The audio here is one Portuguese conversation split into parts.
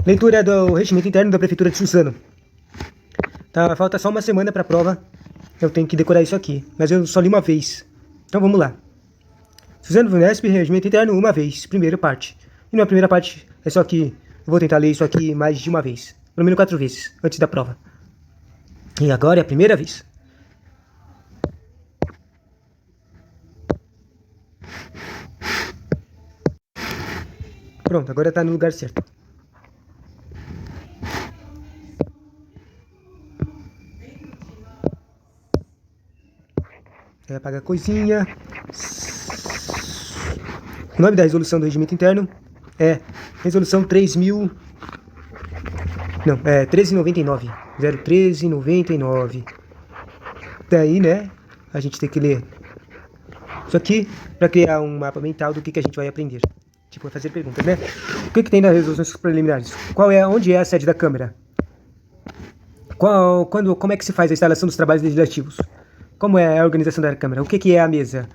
Leitura do regimento interno da Prefeitura de Suzano. Tá, falta só uma semana para a prova. Eu tenho que decorar isso aqui, mas eu só li uma vez. Então vamos lá. Suzano Vunesp, regimento interno, uma vez. Primeira parte. E na primeira parte é só que eu vou tentar ler isso aqui mais de uma vez. Pelo menos 4 vezes, antes da prova. E agora é a primeira vez. Pronto, agora tá no lugar certo. Aí apaga a coisinha. O nome da resolução do regimento interno é Resolução 3000... Não, é 1399. 01399. Daí, né, a gente tem que ler isso aqui para criar um mapa mental do que a gente vai aprender. Tipo, vai fazer perguntas, né? O que tem nas resoluções preliminares? Onde é a sede da Câmara? Como é que se faz a instalação dos trabalhos legislativos? Como é a organização da Câmara? O que é a mesa?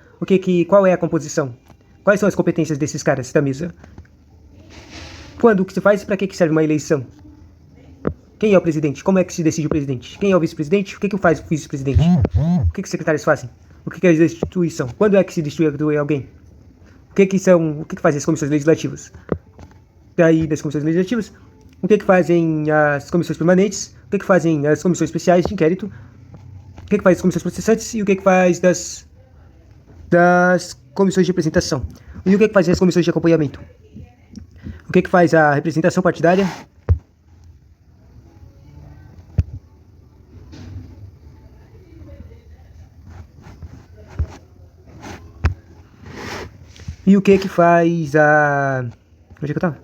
Qual é a composição? Quais são as competências desses caras da mesa? O que se faz e para que serve uma eleição? Quem é o presidente? Como é que se decide o presidente? Quem é o vice-presidente? O que faz o vice-presidente? O que os secretários fazem? O que é a destituição? Quando é que se destitui alguém? O que fazem as comissões legislativas? Daí, das comissões legislativas, o que fazem as comissões permanentes? O que fazem as comissões especiais de inquérito? O que faz as comissões processantes? E o que faz das comissões de representação? E o que fazem as comissões de acompanhamento? O que faz a representação partidária? E o que faz a... Onde é que eu tava?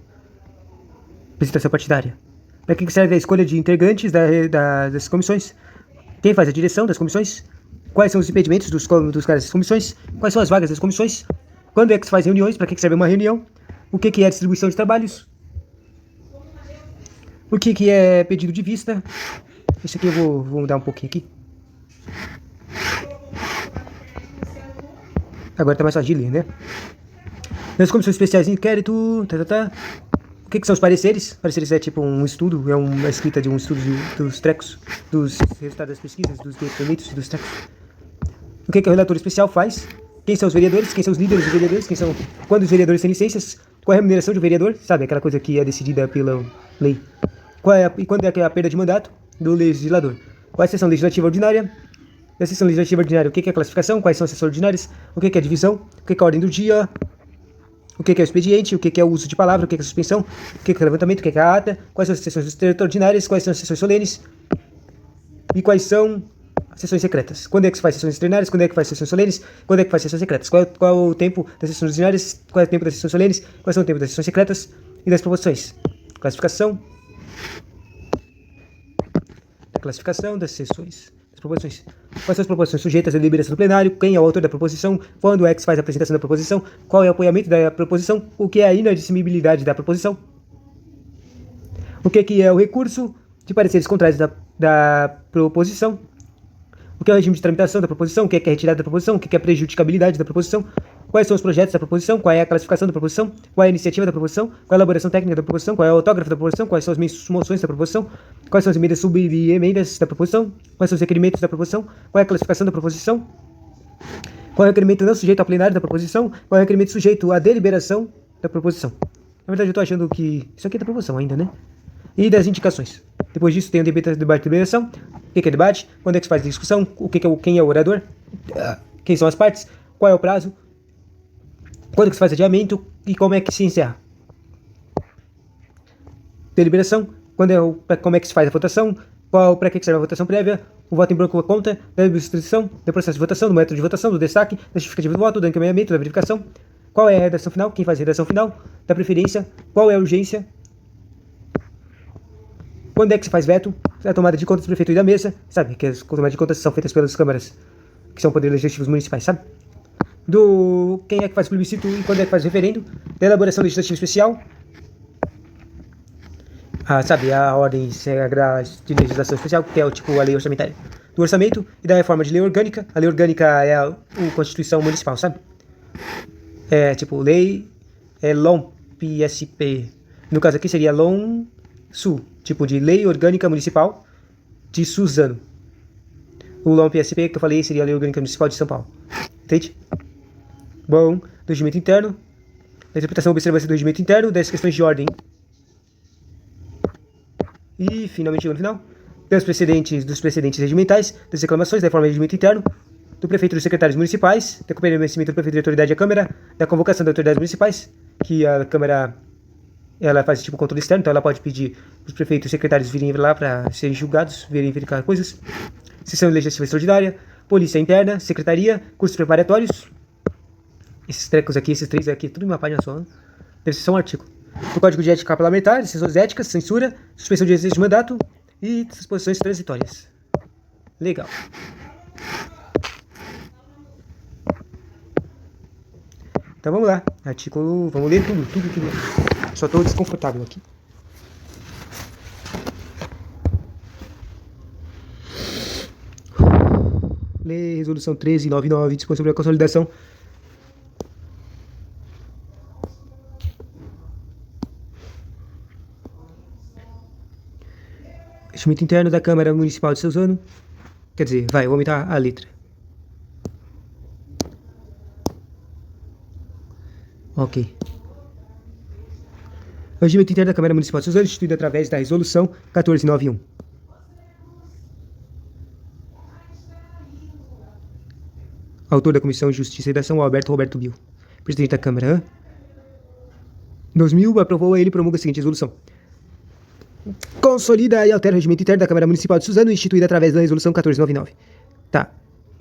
Representação partidária. Para que serve a escolha de integrantes das comissões? Quem faz a direção das comissões? Quais são os impedimentos dos caras das comissões? Quais são as vagas das comissões? Quando é que se faz reuniões? Para que serve uma reunião? O que é a distribuição de trabalhos? O que é pedido de vista? Isso aqui eu vou mudar um pouquinho aqui. Agora tá mais fácil de ler, né? Nas comissões especiais de inquérito... O que são os pareceres? Pareceres é tipo um estudo, é uma escrita de um estudo dos trecos, dos resultados das pesquisas, dos depoimentos e dos trecos. O que o relator especial faz? Quem são os vereadores? Quem são os líderes dos vereadores? Quando os vereadores têm licenças? Qual é a remuneração de um vereador? Sabe, aquela coisa que é decidida pela lei. E quando é a perda de mandato do legislador? Qual é a sessão legislativa ordinária? Da sessão legislativa ordinária, o que é a classificação? Quais são as sessões ordinárias? O que é a divisão? O que é a ordem do dia? O que é o expediente? O que é o uso de palavra? O que é a suspensão? O que é o levantamento? O que é a ata? Quais são as sessões extraordinárias? Quais são as sessões solenes? E quais são as sessões secretas? Quando é que se faz sessões extraordinárias? Quando é que faz sessões solenes? Quando é que faz sessões secretas? Qual é o tempo das sessões ordinárias? Qual é o tempo das sessões solenes? Quais são o tempo das sessões secretas? E das proposições? Classificação das sessões. Proposições. Quais são as proposições sujeitas à deliberação do plenário? Quem é o autor da proposição? Quando é que se faz a apresentação da proposição? Qual é o apoiamento da proposição? O que é a inadmissibilidade da proposição? O que é o recurso de pareceres contrários da proposição? O que é o regime de tramitação da proposição? O que é a retirada da proposição? O que é a prejudicabilidade da proposição? Quais são os projetos da proposição? Qual é a classificação da proposição? Qual é a iniciativa da proposição? Qual é a elaboração técnica da proposição? Qual é o autógrafo da proposição? Quais são as moções da proposição? Quais são as emendas sub-emendas da proposição? Quais são os requerimentos da proposição? Qual é a classificação da proposição? Qual é o requerimento não sujeito ao plenário da proposição? Qual é o requerimento sujeito à deliberação da proposição? Na verdade, eu estou achando que isso aqui é da proposição ainda, né? E das indicações. Depois disso, tem o debate e deliberação. O que é debate? Quando é que se faz a discussão? Quem é o orador? Quem são as partes? Qual é o prazo? Quando que se faz adiamento e como é que se encerra? Deliberação, como é que se faz a votação, para que serve a votação prévia, o voto em branco conta, da substituição, do processo de votação, do método de votação, do destaque, da justificativa do voto, do encaminhamento, da verificação, qual é a redação final, quem faz a redação final, da preferência, qual é a urgência, quando é que se faz veto, a tomada de contas do prefeito e da mesa, sabe, que as tomadas de contas são feitas pelas câmaras, que são poderes legislativos municipais, sabe? Do quem é que faz o plebiscito e quando é que faz o referendo, da elaboração legislativa especial, sabe, a ordem de legislação especial, que é tipo a lei orçamentária, do orçamento e da reforma de lei orgânica. A lei orgânica é a Constituição Municipal, sabe? É tipo lei, LOMP, SP, No caso aqui seria LONSU, tipo de Lei Orgânica Municipal de Suzano. O LOMPSP que eu falei seria a Lei Orgânica Municipal de São Paulo. Entende? Bom, do regimento interno. A interpretação e observância do regimento interno, das questões de ordem. E, finalmente, no final, dos precedentes regimentais, das reclamações, da reforma de regimento interno, do prefeito e dos secretários municipais, do conhecimento do prefeito e da autoridade da Câmara, da convocação das autoridades municipais, que a Câmara ela faz tipo controle externo, então ela pode pedir para os prefeitos e secretários virem lá para serem julgados, virem verificar coisas. Sessão legislativa extraordinária, polícia interna, secretaria, cursos preparatórios. Esses trecos aqui, esses três aqui, tudo em uma página só. Deve ser só um artigo. O Código de Ética Parlamentar, decisões éticas, censura, suspensão de exercício de mandato e disposições transitórias. Legal. Então vamos lá. Artigo. Vamos ler tudo. Só estou desconfortável aqui. Lei Resolução 1399, dispõe sobre a consolidação regimento interno da Câmara Municipal de Suzano. Quer dizer, vou aumentar a letra. Ok. O regimento interno da Câmara Municipal de Suzano, instituído através da Resolução 1491. Autor da Comissão de Justiça e Redação, Alberto Roberto Bill. Presidente da Câmara. 2000, aprovou ele e promulga a seguinte resolução. Consolida e altera o regimento interno da Câmara Municipal de Suzano, instituído através da Resolução 1499. Tá.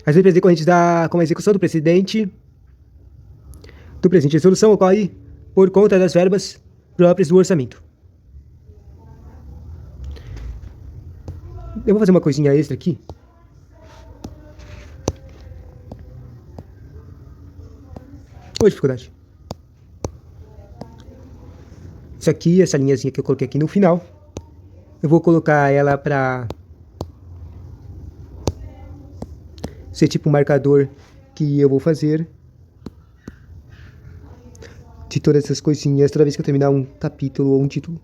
As despesas decorrentes com a execução do presente resolução ocorre por conta das verbas próprias do orçamento. Eu vou fazer uma coisinha extra aqui. Qual a dificuldade? Isso aqui, essa linhazinha que eu coloquei aqui no final, eu vou colocar ela pra ser tipo um marcador que eu vou fazer de todas essas coisinhas toda vez que eu terminar um capítulo ou um título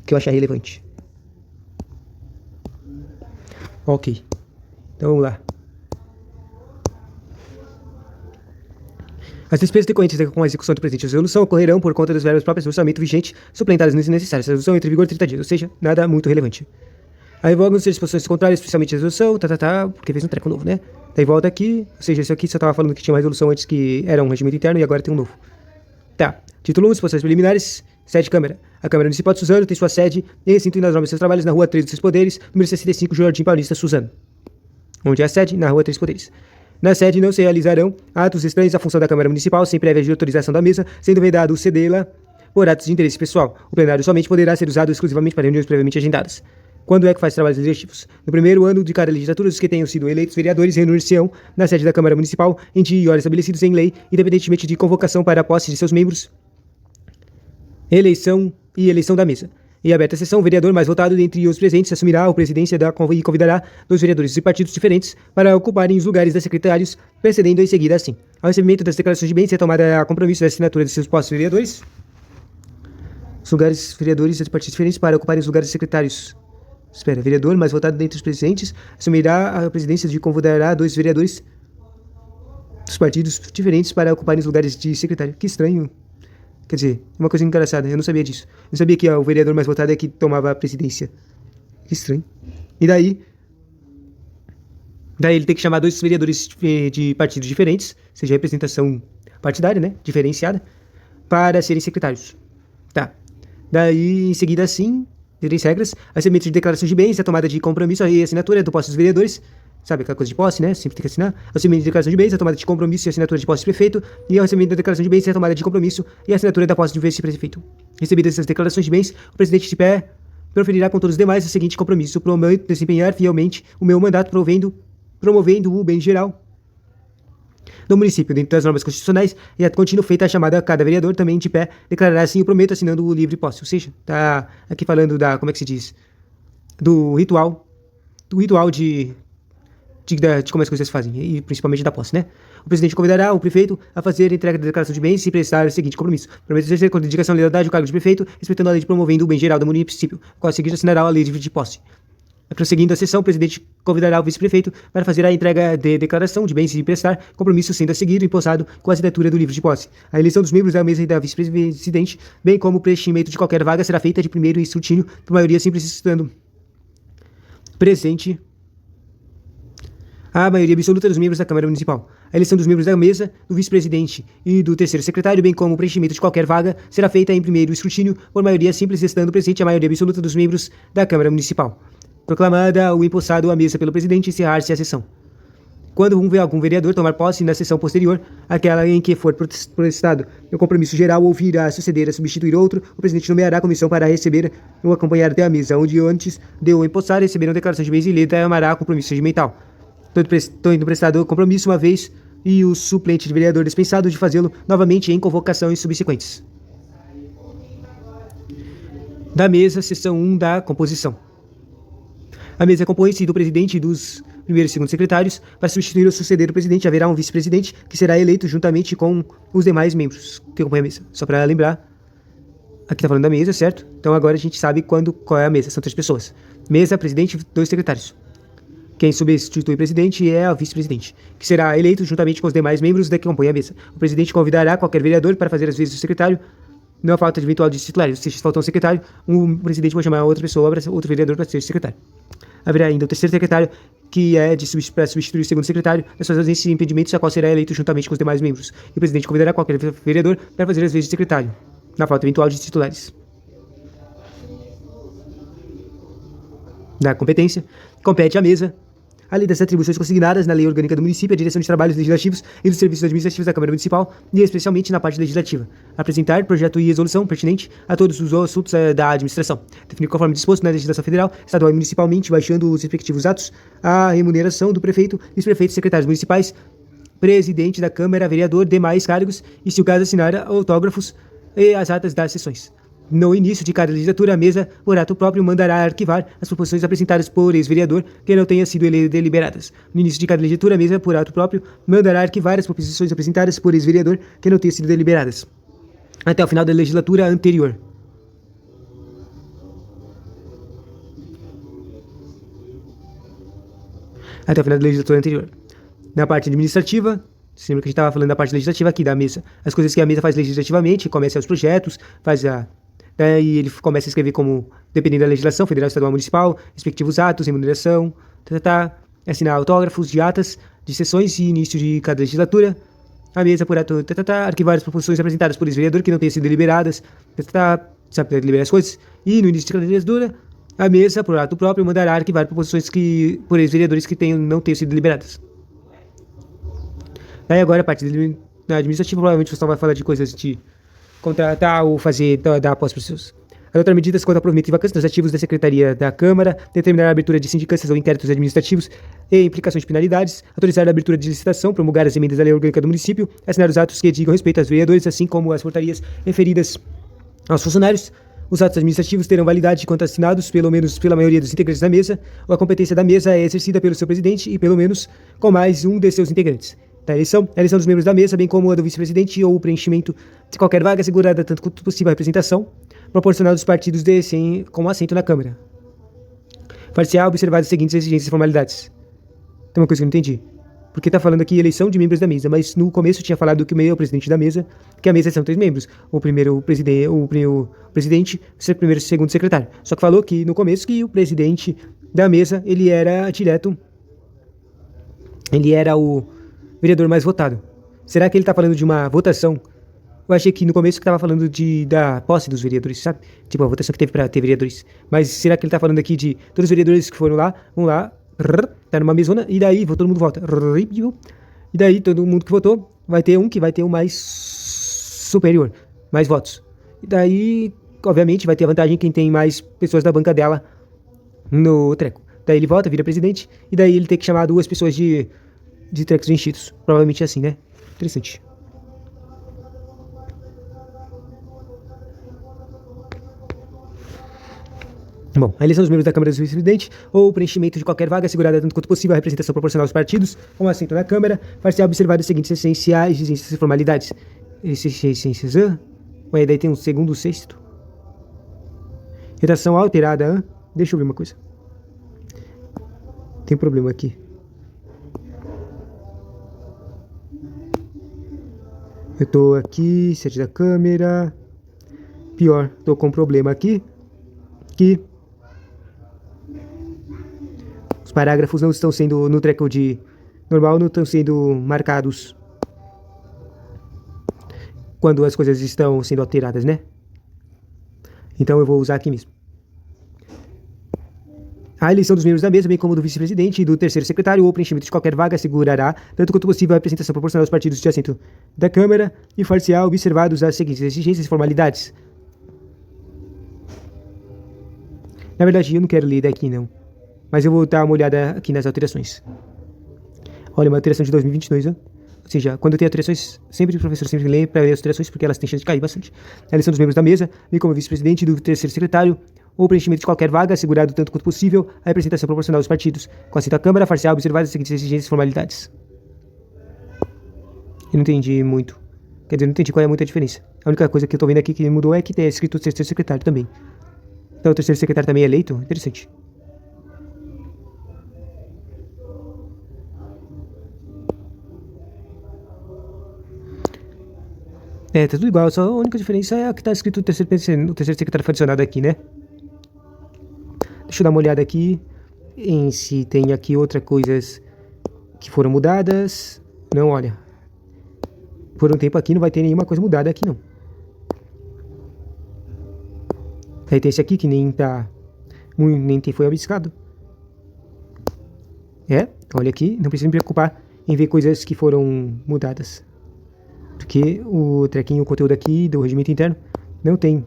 que eu achar relevante. Ok. Então vamos lá. As despesas decorrentes com a execução do presente resolução ocorrerão por conta das verbas próprias do orçamento vigente, suplementadas nas necessárias. A resolução entra em vigor 30 dias, ou seja, nada muito relevante. Aí vamos ter disposições contrárias, especialmente a resolução, porque fez um treco novo, né? Daí volta aqui, ou seja, isso aqui só estava falando que tinha uma resolução antes que era um regimento interno e agora tem um novo. Tá. Título 1, disposições preliminares, sede Câmara. A Câmara Municipal de Suzano tem sua sede e recinto nas normas de seus trabalhos na Rua 3 dos Três Poderes, número 65, Jardim Paulista, Suzano. Onde é a sede? Na Rua 3 Poderes. Na sede não se realizarão atos estranhos à função da Câmara Municipal sem prévia de autorização da mesa, sendo vedado cedê-la por atos de interesse pessoal. O plenário somente poderá ser usado exclusivamente para reuniões previamente agendadas. Quando é que faz trabalhos legislativos? No primeiro ano de cada legislatura, os que tenham sido eleitos vereadores reunir-se-ão na sede da Câmara Municipal em dia e horas estabelecidos em lei, independentemente de convocação para a posse de seus membros, eleição da mesa. Em aberta sessão, o vereador mais votado dentre os presentes assumirá a presidência e convidará dois vereadores de partidos diferentes para ocuparem os lugares dos secretários, procedendo em seguida assim. Ao recebimento das declarações de bens, é tomada a compromisso da assinatura de seus postos vereadores. Os lugares vereadores de partidos diferentes para ocuparem os lugares de secretários. Espera, vereador mais votado dentre os presentes assumirá a presidência e convidará dois vereadores dos partidos diferentes para ocuparem os lugares de secretário. Que estranho. Quer dizer, uma coisa engraçada, eu não sabia disso. Eu não sabia que o vereador mais votado é que tomava a presidência. Que estranho. E daí ele tem que chamar dois vereadores de partidos diferentes, seja representação partidária, né, diferenciada, para serem secretários. Tá. Daí, em seguida, assim, terem regras, recebimento de declarações de bens, a tomada de compromisso e assinatura do posse dos vereadores. Sabe aquela coisa de posse, né? Sempre tem que assinar. O recebimento de declaração de bens, a tomada de compromisso e assinatura de posse do prefeito. E o recebimento da declaração de bens e a tomada de compromisso e assinatura da posse do vice-prefeito. Recebidas essas declarações de bens, o presidente de pé proferirá com todos os demais o seguinte compromisso: prometo desempenhar fielmente o meu mandato promovendo o bem geral do município, dentro das normas constitucionais, e a contínuo feita a chamada a cada vereador, também de pé, declarará assim o prometo, assinando o livre posse. Ou seja, tá aqui falando da, como é que se diz? Do ritual de de como as coisas se fazem, e principalmente da posse, né? O presidente convidará o prefeito a fazer a entrega da declaração de bens e prestar o seguinte compromisso. Promete exercer com dedicação e lealdade o cargo de prefeito, respeitando a lei de promovendo o bem geral do município, qual a seguir assinará a lei de posse. Prosseguindo a sessão, o presidente convidará o vice-prefeito para fazer a entrega de declaração de bens e prestar compromisso, sendo a seguir empossado com a assinatura do livro de posse. A eleição dos membros da mesa e da vice-presidente, bem como o preenchimento de qualquer vaga, será feita de primeiro escrutínio, por maioria simples estando presente a maioria absoluta dos membros da Câmara Municipal. A eleição dos membros da mesa, do vice-presidente e do terceiro secretário, bem como o preenchimento de qualquer vaga, será feita em primeiro escrutínio, por maioria simples estando presente a maioria absoluta dos membros da Câmara Municipal. Proclamada o empossado à mesa pelo presidente, encerrar-se a sessão. Quando algum vereador tomar posse na sessão posterior, aquela em que for prestado o compromisso geral ou vir a suceder a substituir outro, o presidente nomeará a comissão para receber ou acompanhar até a mesa, onde antes de o empossar receberam declaração de bens e lhe tomará compromisso regimental. Tendo prestado o compromisso uma vez e o suplente de vereador dispensado de fazê-lo novamente em convocações subsequentes. Da mesa, seção 1 da composição. A mesa compõe-se do presidente e dos primeiros e segundos secretários. Para substituir ou suceder o presidente, haverá um vice-presidente que será eleito juntamente com os demais membros que compõem a mesa. Só para lembrar, aqui está falando da mesa, certo? Então agora a gente sabe qual é a mesa. São 3 pessoas. Mesa, presidente e 2 secretários. Quem substitui o presidente é o vice-presidente, que será eleito juntamente com os demais membros que compõem a mesa. O presidente convidará qualquer vereador para fazer as vezes do secretário. Não há falta de eventual de titulares. Se faltar um secretário, um presidente vai chamar outra pessoa, outro vereador para ser secretário. Haverá ainda o terceiro secretário, que é para substituir o segundo secretário, nas suas ausências e impedimentos, a qual será eleito juntamente com os demais membros. E o presidente convidará qualquer vereador para fazer as vezes de secretário, na falta eventual de titulares. Da competência, compete à mesa, além das atribuições consignadas na Lei Orgânica do Município, a direção de trabalhos legislativos e dos serviços administrativos da Câmara Municipal, e especialmente na parte legislativa. Apresentar projeto e resolução pertinente a todos os assuntos da administração. Definir conforme disposto na legislação federal, estadual e municipalmente, baixando os respectivos atos, a remuneração do prefeito, vice-prefeitos, secretários municipais, presidente da Câmara, vereador, demais cargos, e se o caso assinar autógrafos e as atas das sessões. No início de cada legislatura, a mesa, por ato próprio, mandará arquivar as proposições apresentadas por ex-vereador que não tenham sido deliberadas. No início de cada legislatura, a mesa, por ato próprio, mandará arquivar as proposições apresentadas por ex-vereador que não tenham sido deliberadas, até o final da legislatura anterior. Até o final da legislatura anterior. Na parte administrativa, sempre que a gente estava falando da parte legislativa aqui da mesa, as coisas que a mesa faz legislativamente, começa os projetos, e ele começa a escrever como, dependendo da legislação, federal, estadual, municipal, respectivos atos, remuneração, assinar autógrafos de atas de sessões e início de cada legislatura. A mesa, por ato, arquivar as proposições apresentadas por ex-vereador que não tenham sido deliberadas, sabe deliberar as coisas. E no início de cada legislatura, a mesa, por ato próprio, mandará arquivar proposições por ex-vereadores que não tenham sido deliberadas. Aí agora, a parte administrativa, provavelmente você vai falar de coisas de contratar ou dar posse para os seus. Adotar medidas quanto ao provimento de vacâncias dos ativos da Secretaria da Câmara, determinar a abertura de sindicâncias ou inquéritos administrativos e implicações de penalidades, autorizar a abertura de licitação, promulgar as emendas da Lei Orgânica do Município, assinar os atos que digam respeito aos vereadores, assim como as portarias referidas aos funcionários. Os atos administrativos terão validade quando assinados, pelo menos pela maioria dos integrantes da mesa, ou a competência da mesa é exercida pelo seu presidente e pelo menos com mais um de seus integrantes. A eleição dos membros da mesa, bem como a do vice-presidente ou o preenchimento de qualquer vaga, assegurada tanto quanto possível a representação proporcional dos partidos com assento na Câmara. Far-se-á observar as seguintes exigências e formalidades. Tem uma coisa que eu não entendi. Porque está falando aqui eleição de membros da mesa, mas no começo tinha falado que o presidente da mesa, que a mesa são 3 membros. O presidente, o primeiro e o segundo secretário. Só que falou que no começo que o presidente da mesa, ele era o vereador mais votado. Será que ele está falando de uma votação? Eu achei que no começo que estava falando da posse dos vereadores, sabe? Tipo, a votação que teve para ter vereadores. Mas será que ele está falando aqui de todos os vereadores que foram lá, vão lá, tá numa mesona, e daí todo mundo vota. E daí todo mundo que votou, vai ter um que vai ter o mais superior, mais votos. E daí, obviamente, vai ter a vantagem quem tem mais pessoas da banca dela no treco. Daí ele vota, vira presidente, e daí ele tem que chamar 2 pessoas de trecos enchidos. Provavelmente é assim, né? Interessante. Bom, a eleição dos membros da Câmara do Vice-Presidente ou o preenchimento de qualquer vaga assegurada tanto quanto possível a representação proporcional aos partidos com assento na Câmara, far-se observar os seguintes essenciais exigências e formalidades. Exigências, ué, daí tem um segundo sexto. Redação alterada, deixa eu ver uma coisa. Tem um problema aqui. Eu tô aqui, sete da câmera. Pior, tô com um problema aqui. Que os parágrafos não estão sendo, no treco de normal, não estão sendo marcados quando as coisas estão sendo alteradas, né? Então eu vou usar aqui mesmo. A eleição dos membros da mesa, bem como do vice-presidente e do terceiro secretário ou preenchimento de qualquer vaga assegurará, tanto quanto possível, a representação proporcional aos partidos de assento da Câmara e far-se-á observados as seguintes exigências e formalidades. Na verdade, eu não quero ler daqui, não. Mas eu vou dar uma olhada aqui nas alterações. Olha, uma alteração de 2022, ó. Ou seja, quando tem alterações, sempre o professor sempre lê para ler as alterações, porque elas têm chance de cair bastante. A eleição dos membros da mesa, bem como vice-presidente e do terceiro secretário, ou preenchimento de qualquer vaga, assegurado tanto quanto possível a representação proporcional dos partidos. Com assento à Câmara, far-se-á observar as seguintes exigências e formalidades. Eu não entendi muito. Quer dizer, não entendi qual é muita diferença. A única coisa que eu tô vendo aqui que mudou é que tem escrito o terceiro secretário também. Então o terceiro secretário também é eleito? Interessante. É, tá tudo igual, só a única diferença é a que tá escrito o terceiro secretário foi adicionado aqui, né? Deixa eu dar uma olhada aqui em se tem aqui outras coisas que foram mudadas. Não, olha. Por um tempo aqui não vai ter nenhuma coisa mudada aqui, não. Aí tem esse aqui que nem foi abiscado. É, olha aqui, não precisa me preocupar em ver coisas que foram mudadas. Porque o trequinho, o conteúdo aqui do regimento interno não tem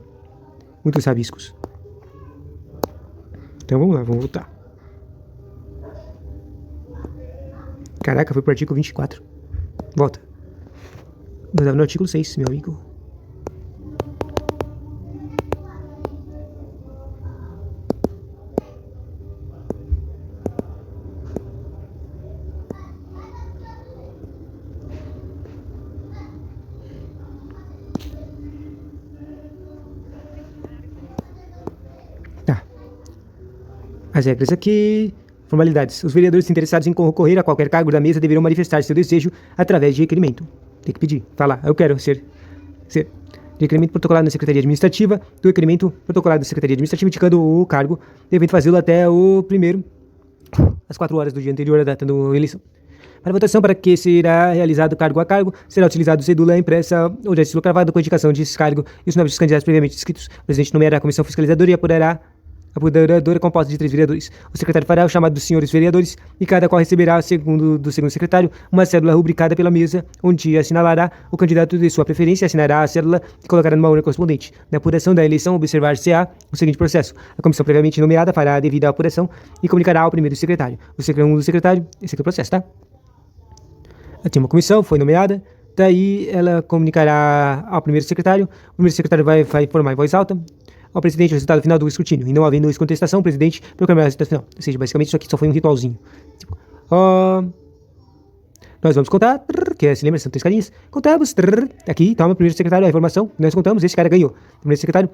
muitos rabiscos. Então vamos lá, vamos voltar. Caraca, foi pro artigo 24. Volta. Eu tava no artigo 6, meu amigo. Tá. As regras aqui. Formalidades. Os vereadores interessados em concorrer a qualquer cargo da mesa deverão manifestar seu desejo através de requerimento. Tem que pedir. Falar. Eu quero ser. Requerimento protocolado na Secretaria Administrativa. Do requerimento protocolado na Secretaria Administrativa indicando o cargo. Devendo fazê-lo até o primeiro, às 4 horas do dia anterior à data da eleição. Para votação, para que será realizado cargo a cargo, será utilizado cédula impressa ou de estilo cravado com indicação de cargo e os nomes dos candidatos previamente inscritos. O presidente nomeará a comissão fiscalizadora e apurará a apuradora composta de 3 vereadores. O secretário fará o chamado dos senhores vereadores e cada qual receberá, do segundo secretário, uma cédula rubricada pela mesa, onde assinalará o candidato de sua preferência, assinará a cédula e colocará numa urna correspondente. Na apuração da eleição, observar-se-á o seguinte processo. A comissão previamente nomeada fará a devida apuração e comunicará ao primeiro secretário. O segundo secretário, esse aqui é o processo, tá? Tem uma comissão, foi nomeada, daí ela comunicará ao primeiro secretário vai informar em voz alta ao presidente o resultado final do escrutínio, e não havendo contestação, o presidente proclamará o resultado final. Ou seja, basicamente isso aqui só foi um ritualzinho. Tipo, nós vamos contar, que é, se lembra, são 3 carinhas, contamos, aqui, toma, primeiro secretário, a informação, nós contamos, esse cara ganhou. Primeiro secretário,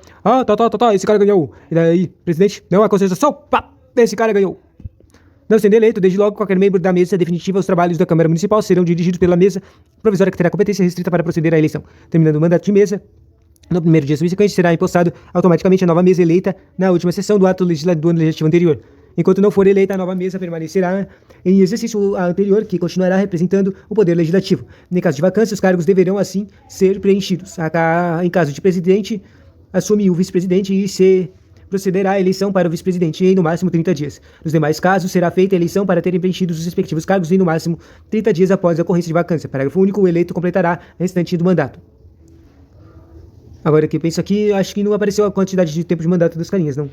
esse cara ganhou. E daí, presidente, não há contestação, pá, esse cara ganhou. Não sendo eleito, desde logo, qualquer membro da mesa definitiva, os trabalhos da Câmara Municipal serão dirigidos pela mesa provisória que terá competência restrita para proceder à eleição. Terminando o mandato de mesa, no primeiro dia subsequente, será empossado automaticamente a nova mesa eleita na última sessão do ato do ano legislativo anterior. Enquanto não for eleita, a nova mesa permanecerá em exercício a anterior, que continuará representando o poder legislativo. Em caso de vacância, os cargos deverão, assim, ser preenchidos. Em caso de presidente, assume o vice-presidente e se procederá à eleição para o vice-presidente em, no máximo, 30 dias. Nos demais casos, será feita a eleição para terem preenchidos os respectivos cargos em, no máximo, 30 dias após a ocorrência de vacância. Parágrafo único, o eleito completará o restante do mandato. Agora que eu penso aqui, acho que não apareceu a quantidade de tempo de mandato dos carinhas, não.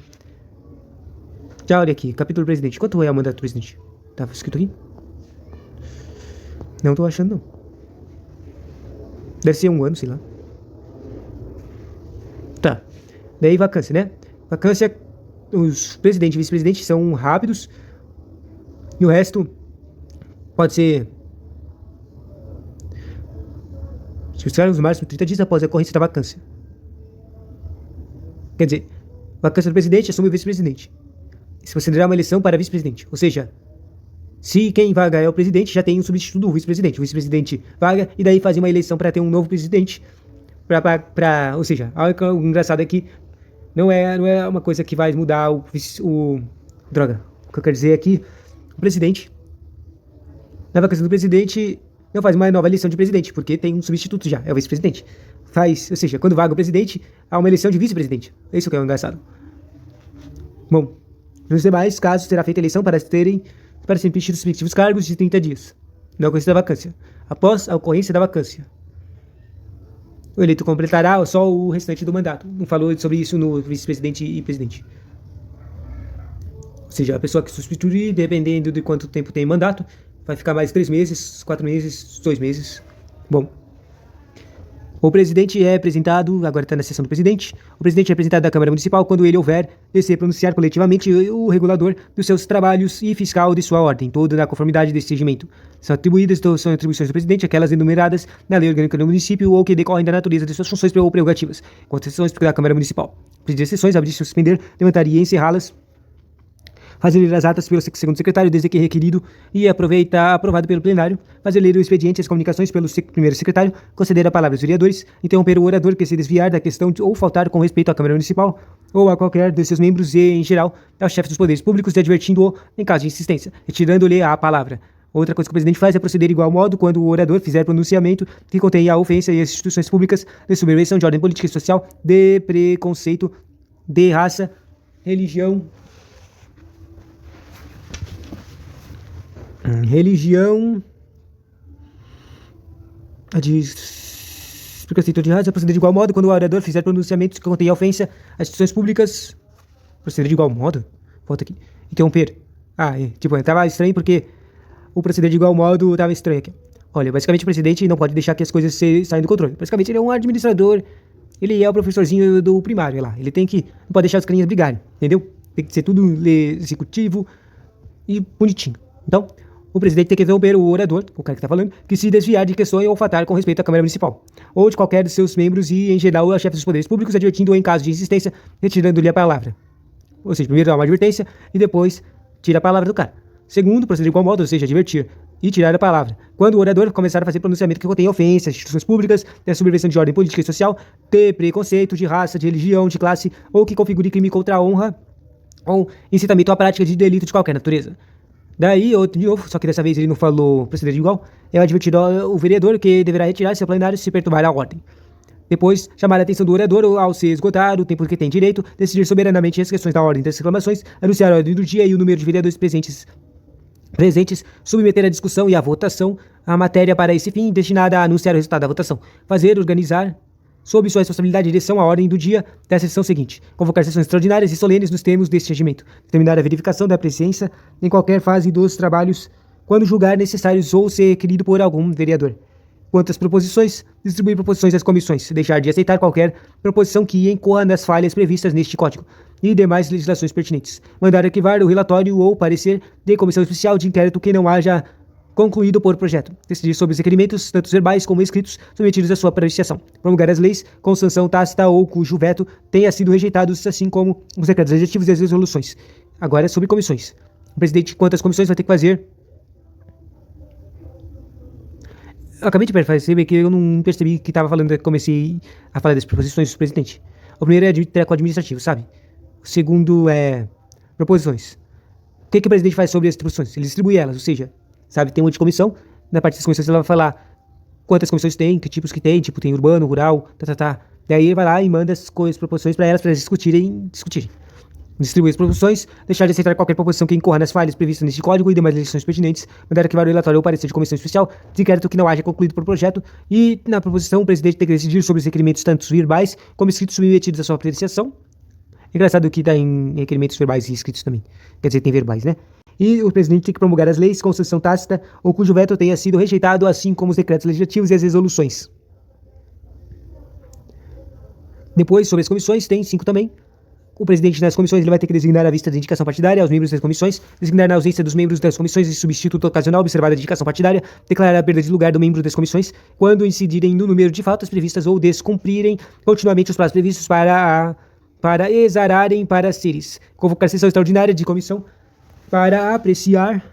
Já olha aqui, capítulo presidente. Quanto é o mandato do presidente? Tava escrito aqui? Não tô achando, não. Deve ser 1 ano, sei lá. Tá. Daí vacância, né? Vacância os presidente e vice-presidente são rápidos e o resto pode ser os cargos no máximo 30 dias após a ocorrência da vacância. Quer dizer, vacância do presidente assume o vice-presidente. Se considerar uma eleição para vice-presidente, ou seja, se quem vaga é o presidente, já tem um substituto do vice-presidente. O vice-presidente vaga e daí faz uma eleição para ter um novo presidente. Ou seja, o engraçado é que não é uma coisa que vai mudar droga. O que eu quero dizer é que o presidente, na vacância do presidente, não faz uma nova eleição de presidente, porque tem um substituto já, é o vice-presidente. Ou seja, quando vaga o presidente, há uma eleição de vice-presidente. É isso que é engraçado. Bom, nos demais casos, será feita eleição para serem preenchidos os respectivos cargos de 30 dias, na ocorrência da vacância. Após a ocorrência da vacância, o eleito completará só o restante do mandato. Não falou sobre isso no vice-presidente e presidente. Ou seja, a pessoa que substituir, dependendo de quanto tempo tem mandato, vai ficar mais 3 meses, 4 meses, 2 meses. Bom. O presidente é apresentado, agora está na sessão do presidente, o presidente é apresentado da Câmara Municipal quando ele houver de se pronunciar coletivamente o regulador dos seus trabalhos e fiscal de sua ordem, toda na conformidade desse regimento. São atribuições do presidente aquelas enumeradas na lei orgânica do município ou que decorrem da natureza de suas funções ou prerrogativas, quanto às sessões da Câmara Municipal. Presidir as sessões, abrir, suspender, levantar e encerrá-las, fazer ler as atas pelo segundo secretário, desde que requerido, e aprovado pelo plenário, fazer ler o expediente e as comunicações pelo primeiro secretário, conceder a palavra aos vereadores, interromper o orador que se desviar da questão ou faltar com respeito à Câmara Municipal, ou a qualquer de seus membros e, em geral, aos chefes dos poderes públicos, advertindo-o em caso de insistência, retirando-lhe a palavra. Outra coisa que o presidente faz é proceder igual modo quando o orador fizer pronunciamento que contenha a ofensa e as instituições públicas de subversão de ordem política e social, de preconceito, de raça, religião, preconceito de raça, proceder de igual modo quando o orador fizer pronunciamentos que contenham ofensa às instituições públicas. Proceder de igual modo? Volta aqui. Interromper. Tava estranho porque o proceder de igual modo tava estranho aqui. Olha, basicamente o presidente não pode deixar que as coisas saiam do controle. Basicamente ele é um administrador, ele é o professorzinho do primário lá. Ele não pode deixar os carinhas brigarem, entendeu? Tem que ser tudo executivo e bonitinho. Então, o presidente tem que interromper o orador, o cara que está falando, que se desviar de questões ou faltar com respeito à Câmara Municipal, ou de qualquer de seus membros e, em geral, aos chefes dos poderes públicos, advertindo-o em caso de insistência, retirando-lhe a palavra. Ou seja, primeiro dá uma advertência e depois tira a palavra do cara. Segundo, proceder de igual modo, ou seja, advertir e tirar a palavra. Quando o orador começar a fazer pronunciamento que contém ofensas às instituições públicas, de subversão de ordem política e social, de preconceito, de raça, de religião, de classe, ou que configure crime contra a honra, ou incitamento à prática de delito de qualquer natureza. Daí, de novo, só que dessa vez ele não falou proceder de igual, é advertido o vereador que deverá retirar seu plenário se perturbar a ordem. Depois, chamar a atenção do orador ao se esgotar o tempo que tem direito, decidir soberanamente as questões da ordem das reclamações, anunciar a ordem do dia e o número de vereadores presentes, submeter à discussão e à votação a matéria para esse fim, destinada a anunciar o resultado da votação, organizar, sob sua responsabilidade, a direção à ordem do dia da sessão seguinte, convocar sessões extraordinárias e solenes nos termos deste regimento, determinar a verificação da presença em qualquer fase dos trabalhos, quando julgar necessários ou ser requerido por algum vereador. Quanto às proposições, distribuir proposições às comissões, deixar de aceitar qualquer proposição que incorra nas falhas previstas neste código e demais legislações pertinentes, mandar arquivar o relatório ou parecer de comissão especial de inquérito que não haja concluído por projeto, decidir sobre os requerimentos, tanto verbais como escritos, submetidos à sua apreciação, promulgar as leis com sanção tácita ou cujo veto tenha sido rejeitado, assim como os decretos legislativos e as resoluções. Agora, sobre comissões. O presidente, quanto às comissões, vai ter que fazer... Eu acabei de perceber que eu não percebi que estava falando, comecei a falar das proposições do presidente. O primeiro é treco administrativo, sabe? O segundo é proposições. O que o presidente faz sobre as proposições? Ele distribui elas, ou seja... Sabe, tem um monte de comissão, na parte das comissões ela vai falar quantas comissões tem, que tipos que tem, tipo tem urbano, rural, Daí ele vai lá e manda as proposições para elas discutirem. Distribui as proposições, deixar de aceitar qualquer proposição que incorra nas falhas previstas neste código e demais legislações pertinentes, mandar arquivar o relatório ou parecer de comissão especial, de inquérito que não haja concluído por projeto, e na proposição o presidente tem que decidir sobre os requerimentos tanto verbais como escritos submetidos à sua apreciação. Engraçado que dá em requerimentos verbais e escritos também, quer dizer, tem verbais, né? E o presidente tem que promulgar as leis com sanção tácita ou cujo veto tenha sido rejeitado, assim como os decretos legislativos e as resoluções. Depois, sobre as comissões, tem 5 também. o presidente das comissões ele vai ter que designar a vista de indicação partidária aos membros das comissões, designar na ausência dos membros das comissões e substituto ocasional observada a indicação partidária, declarar a perda de lugar do membro das comissões quando incidirem no número de faltas previstas ou descumprirem continuamente os prazos previstos para exararem pareceres, convocar sessão extraordinária de comissão para apreciar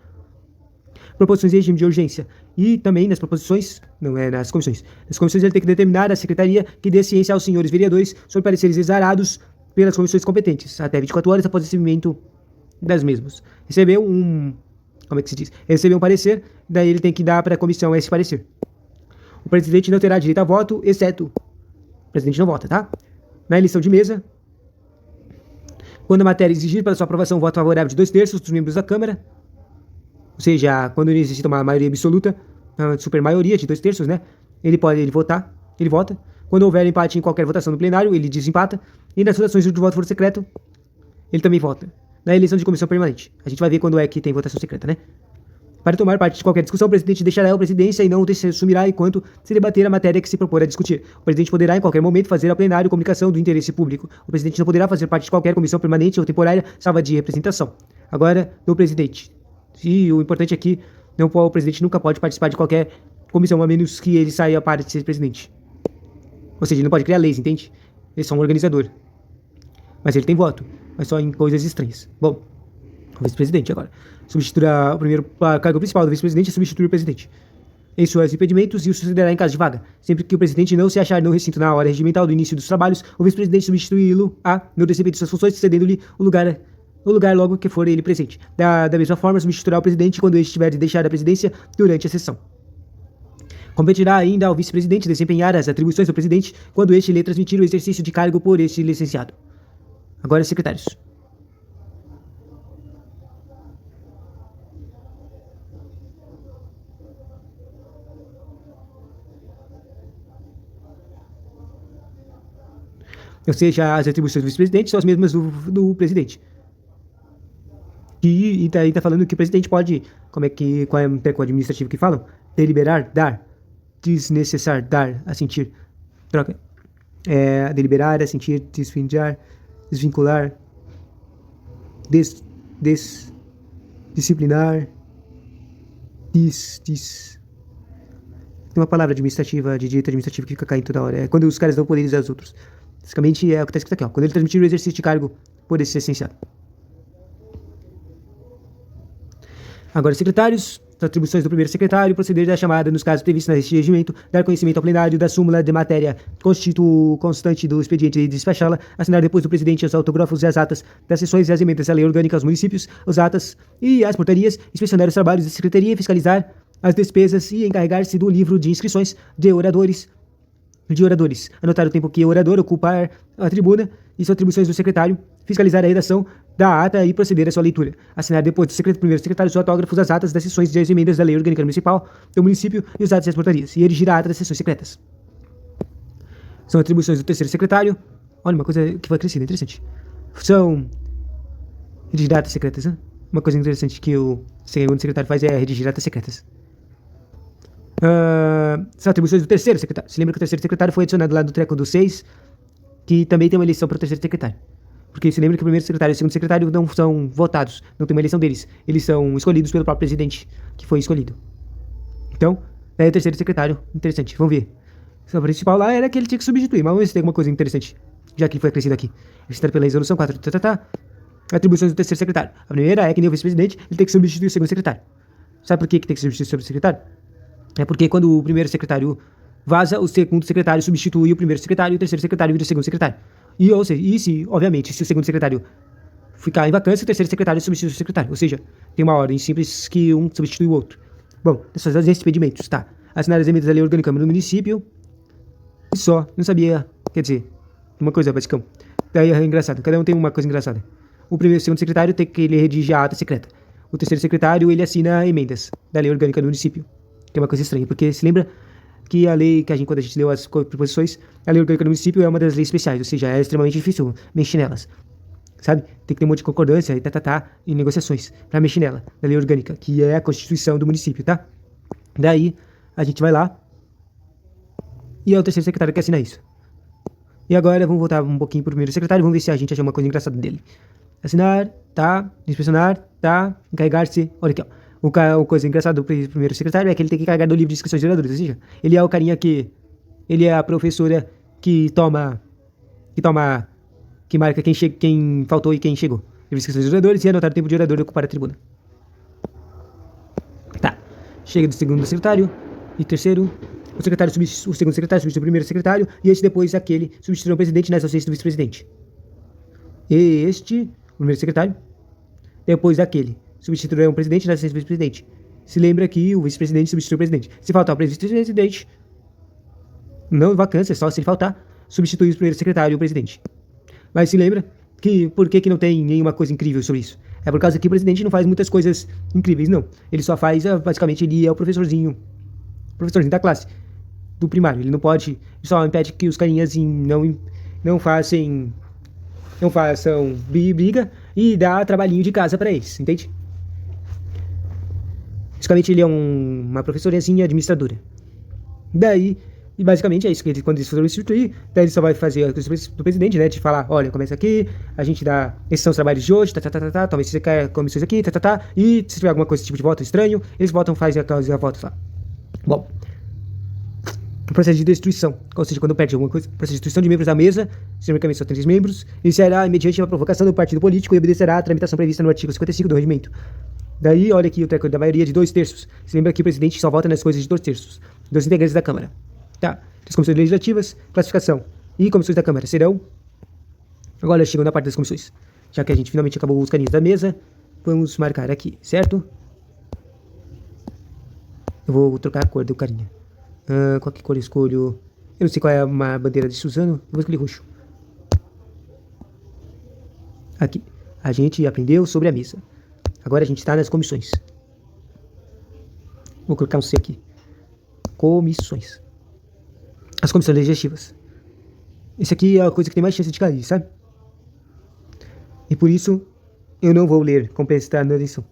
proposições de regime de urgência. E também nas proposições, não é nas comissões. Nas comissões ele tem que determinar a secretaria que dê ciência aos senhores vereadores sobre pareceres exarados pelas comissões competentes, até 24 horas após o recebimento das mesmas. Recebeu um... Como é que se diz? Recebeu um parecer, daí ele tem que dar para a comissão esse parecer. O presidente não terá direito a voto, exceto... O presidente não vota, tá? Na eleição de mesa, quando a matéria exigir para sua aprovação voto favorável de 2/3 dos membros da Câmara, ou seja, quando ele necessita uma maioria absoluta, uma supermaioria de 2/3, né? Ele vota. Quando houver empate em qualquer votação no plenário, ele desempata. E nas votações onde o voto for secreto, ele também vota. Na eleição de comissão permanente. A gente vai ver quando é que tem votação secreta, né? Para tomar parte de qualquer discussão, o presidente deixará a presidência e não assumirá enquanto se debater a matéria que se propor a discutir. O presidente poderá, em qualquer momento, fazer ao plenário comunicação do interesse público. O presidente não poderá fazer parte de qualquer comissão permanente ou temporária, salva de representação. Agora, no presidente. E o importante aqui, o presidente nunca pode participar de qualquer comissão, a menos que ele saia para de ser presidente. Ou seja, ele não pode criar leis, entende? Ele é só um organizador. Mas ele tem voto, mas só em coisas estranhas. Bom, o vice-presidente agora. Substituirá o primeiro cargo principal do vice-presidente é substituir o presidente em seus impedimentos e o sucederá em caso de vaga. Sempre que o presidente não se achar no recinto na hora regimental do início dos trabalhos, o vice-presidente substituí-lo no desempenho de suas funções, cedendo-lhe o lugar logo que for ele presente. Da mesma forma, substituirá o presidente quando este tiver de deixar a presidência durante a sessão. Competirá ainda ao vice-presidente desempenhar as atribuições do presidente quando este lhe transmitir o exercício de cargo por este licenciado. Agora, secretários. Ou seja, as atribuições do vice-presidente são as mesmas do presidente. E daí tá falando que o presidente pode, qual é o termo administrativo que falam? Deliberar, dar, desnecessar, dar, assentir, troca. Deliberar, assentir, desvincular, disciplinar, Tem uma palavra administrativa, de direito administrativo que fica caindo toda hora. É quando os caras dão poderes aos outros. Basicamente é o que está escrito aqui, ó. Quando ele transmitir o exercício de cargo por esse licenciado. Agora, secretários, as atribuições do primeiro secretário, proceder da chamada nos casos previstos neste regimento, dar conhecimento ao plenário da súmula de matéria constante do expediente e despachá-la, assinar depois do presidente os autógrafos e as atas das sessões e as emendas à lei orgânica aos municípios, os atas e as portarias, inspecionar os trabalhos da secretaria, fiscalizar as despesas e encarregar-se do livro de inscrições de oradores, anotar o tempo que o orador ocupar a tribuna e suas atribuições do secretário, fiscalizar a redação da ata e proceder à sua leitura, assinar depois do primeiro secretário os autógrafos das atas das sessões e as emendas da lei orgânica municipal do município e os atos e as portarias, e erigir a ata das sessões secretas. São atribuições do terceiro secretário. Olha, uma coisa que foi acrescida, interessante. São redigir atas secretas, né? Uma coisa interessante que o segundo secretário faz é redigir atas secretas. São atribuições do terceiro secretário. Se lembra que o terceiro secretário foi adicionado lá do treco do 6, que também tem uma eleição para o terceiro secretário. Porque se lembra que o primeiro secretário e o segundo secretário não são votados, não tem uma eleição deles. Eles são escolhidos pelo próprio presidente, que foi escolhido. Então, daí o terceiro secretário, interessante, vamos ver. O principal lá era que ele tinha que substituir, mas vamos ver se tem alguma coisa interessante, já que ele foi acrescido aqui. Registrado pela resolução 4, Atribuições do terceiro secretário. A primeira é que nem o vice-presidente, ele tem que substituir o segundo secretário. Sabe por que tem que substituir o segundo secretário? É porque quando o primeiro secretário vaza, o segundo secretário substitui o primeiro secretário e o terceiro secretário vira o segundo secretário. Obviamente, se o segundo secretário ficar em vacância, o terceiro secretário substitui o secretário. Ou seja, tem uma ordem simples que um substitui o outro. Bom, essas expedimentos, tá? Assinar as emendas da lei orgânica no município. E só, não sabia, quer dizer, uma coisa basicão. Daí é engraçado, cada um tem uma coisa engraçada. O primeiro e o segundo secretário tem que ele redige a ata secreta. O terceiro secretário, ele assina emendas da lei orgânica do município. Que é uma coisa estranha, porque se lembra que a lei, quando a gente leu as proposições, a lei orgânica do município é uma das leis especiais, ou seja, é extremamente difícil mexer nelas, sabe? Tem que ter um monte de concordância e negociações pra mexer nela, da lei orgânica, que é a constituição do município, tá? Daí, a gente vai lá e é o terceiro secretário que assina isso. E agora vamos voltar um pouquinho pro primeiro secretário, vamos ver se a gente acha uma coisa engraçada dele. Assinar, tá, inspecionar, tá, encarregar-se, olha aqui, ó. O coisa engraçada do primeiro secretário é que ele tem que encarregar do livro de inscrições de oradores, ou seja, ele é o carinha ele é a professora que marca quem faltou e quem chegou. Livro de inscrições de oradores e anotar o tempo de orador e ocupar a tribuna. Tá, chega do segundo secretário e terceiro. O segundo secretário substitui o primeiro secretário e este depois aquele substitui o presidente nas ausências do vice-presidente. O primeiro secretário, depois daquele substituirá o presidente nas ausências do vice-presidente. Se lembra que o vice-presidente substitui o presidente. Se faltar o vice-presidente, não vacância, só se ele faltar, substitui o primeiro secretário e o presidente. Mas se lembra que por que não tem nenhuma coisa incrível sobre isso? É por causa que o presidente não faz muitas coisas incríveis, não. Ele só faz, basicamente, ele é o professorzinho da classe, do primário. Ele não pode, só impede que os carinhas não façam briga e dá trabalhinho de casa pra eles, entende? Basicamente, ele é uma professorazinha administradora. Daí, e basicamente é isso, que ele, quando eles for substituir, daí ele só vai fazer a coisa do presidente, né, de falar, olha, começa aqui, a gente dá, esses são os trabalhos de hoje, toma esses comissões aqui, e se tiver alguma coisa, tipo de voto estranho, eles votam, fazem a voto lá. Bom, o processo de destruição, ou seja, quando perde alguma coisa, o processo de destruição de membros da mesa, genericamente só 3 membros, iniciará mediante uma provocação do partido político e obedecerá à tramitação prevista no artigo 55 do regimento. Daí, olha aqui o treco da maioria de 2/3. Se lembra que o presidente só vota nas coisas de 2/3 dos integrantes da Câmara. Tá. As comissões legislativas, classificação e comissões da Câmara serão... Agora chegando na parte das comissões. Já que a gente finalmente acabou os carinhos da mesa, vamos marcar aqui, certo? Eu vou trocar a cor do carinha. Qual que cor eu escolho? Eu não sei qual é a bandeira de Suzano, eu vou escolher roxo. Aqui. A gente aprendeu sobre a mesa. Agora a gente está nas comissões. Vou colocar um C aqui. Comissões. As comissões legislativas. Esse aqui é a coisa que tem mais chance de cair, sabe? E por isso, eu não vou ler com prestando atenção.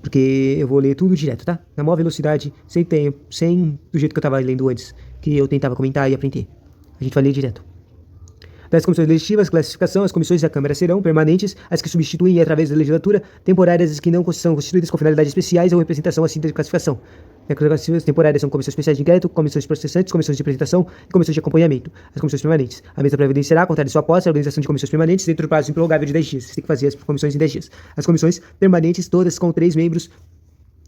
Porque eu vou ler tudo direto, tá? Na maior velocidade, sem tempo, sem do jeito que eu tava lendo antes. Que eu tentava comentar e aprender. A gente vai ler direto. Das comissões legislativas, classificação, as comissões da Câmara serão permanentes, as que substituem através da legislatura, temporárias as que não são constituídas com finalidades especiais ou representação assim de classificação. As comissões temporárias são comissões especiais de inquérito, comissões processantes, comissões de apresentação e comissões de acompanhamento. As comissões permanentes. A mesa previdenciará, a contar de sua posse, a organização de comissões permanentes dentro do prazo improrrogável de 10 dias. Você tem que fazer as comissões em 10 dias. As comissões permanentes, todas com 3 membros,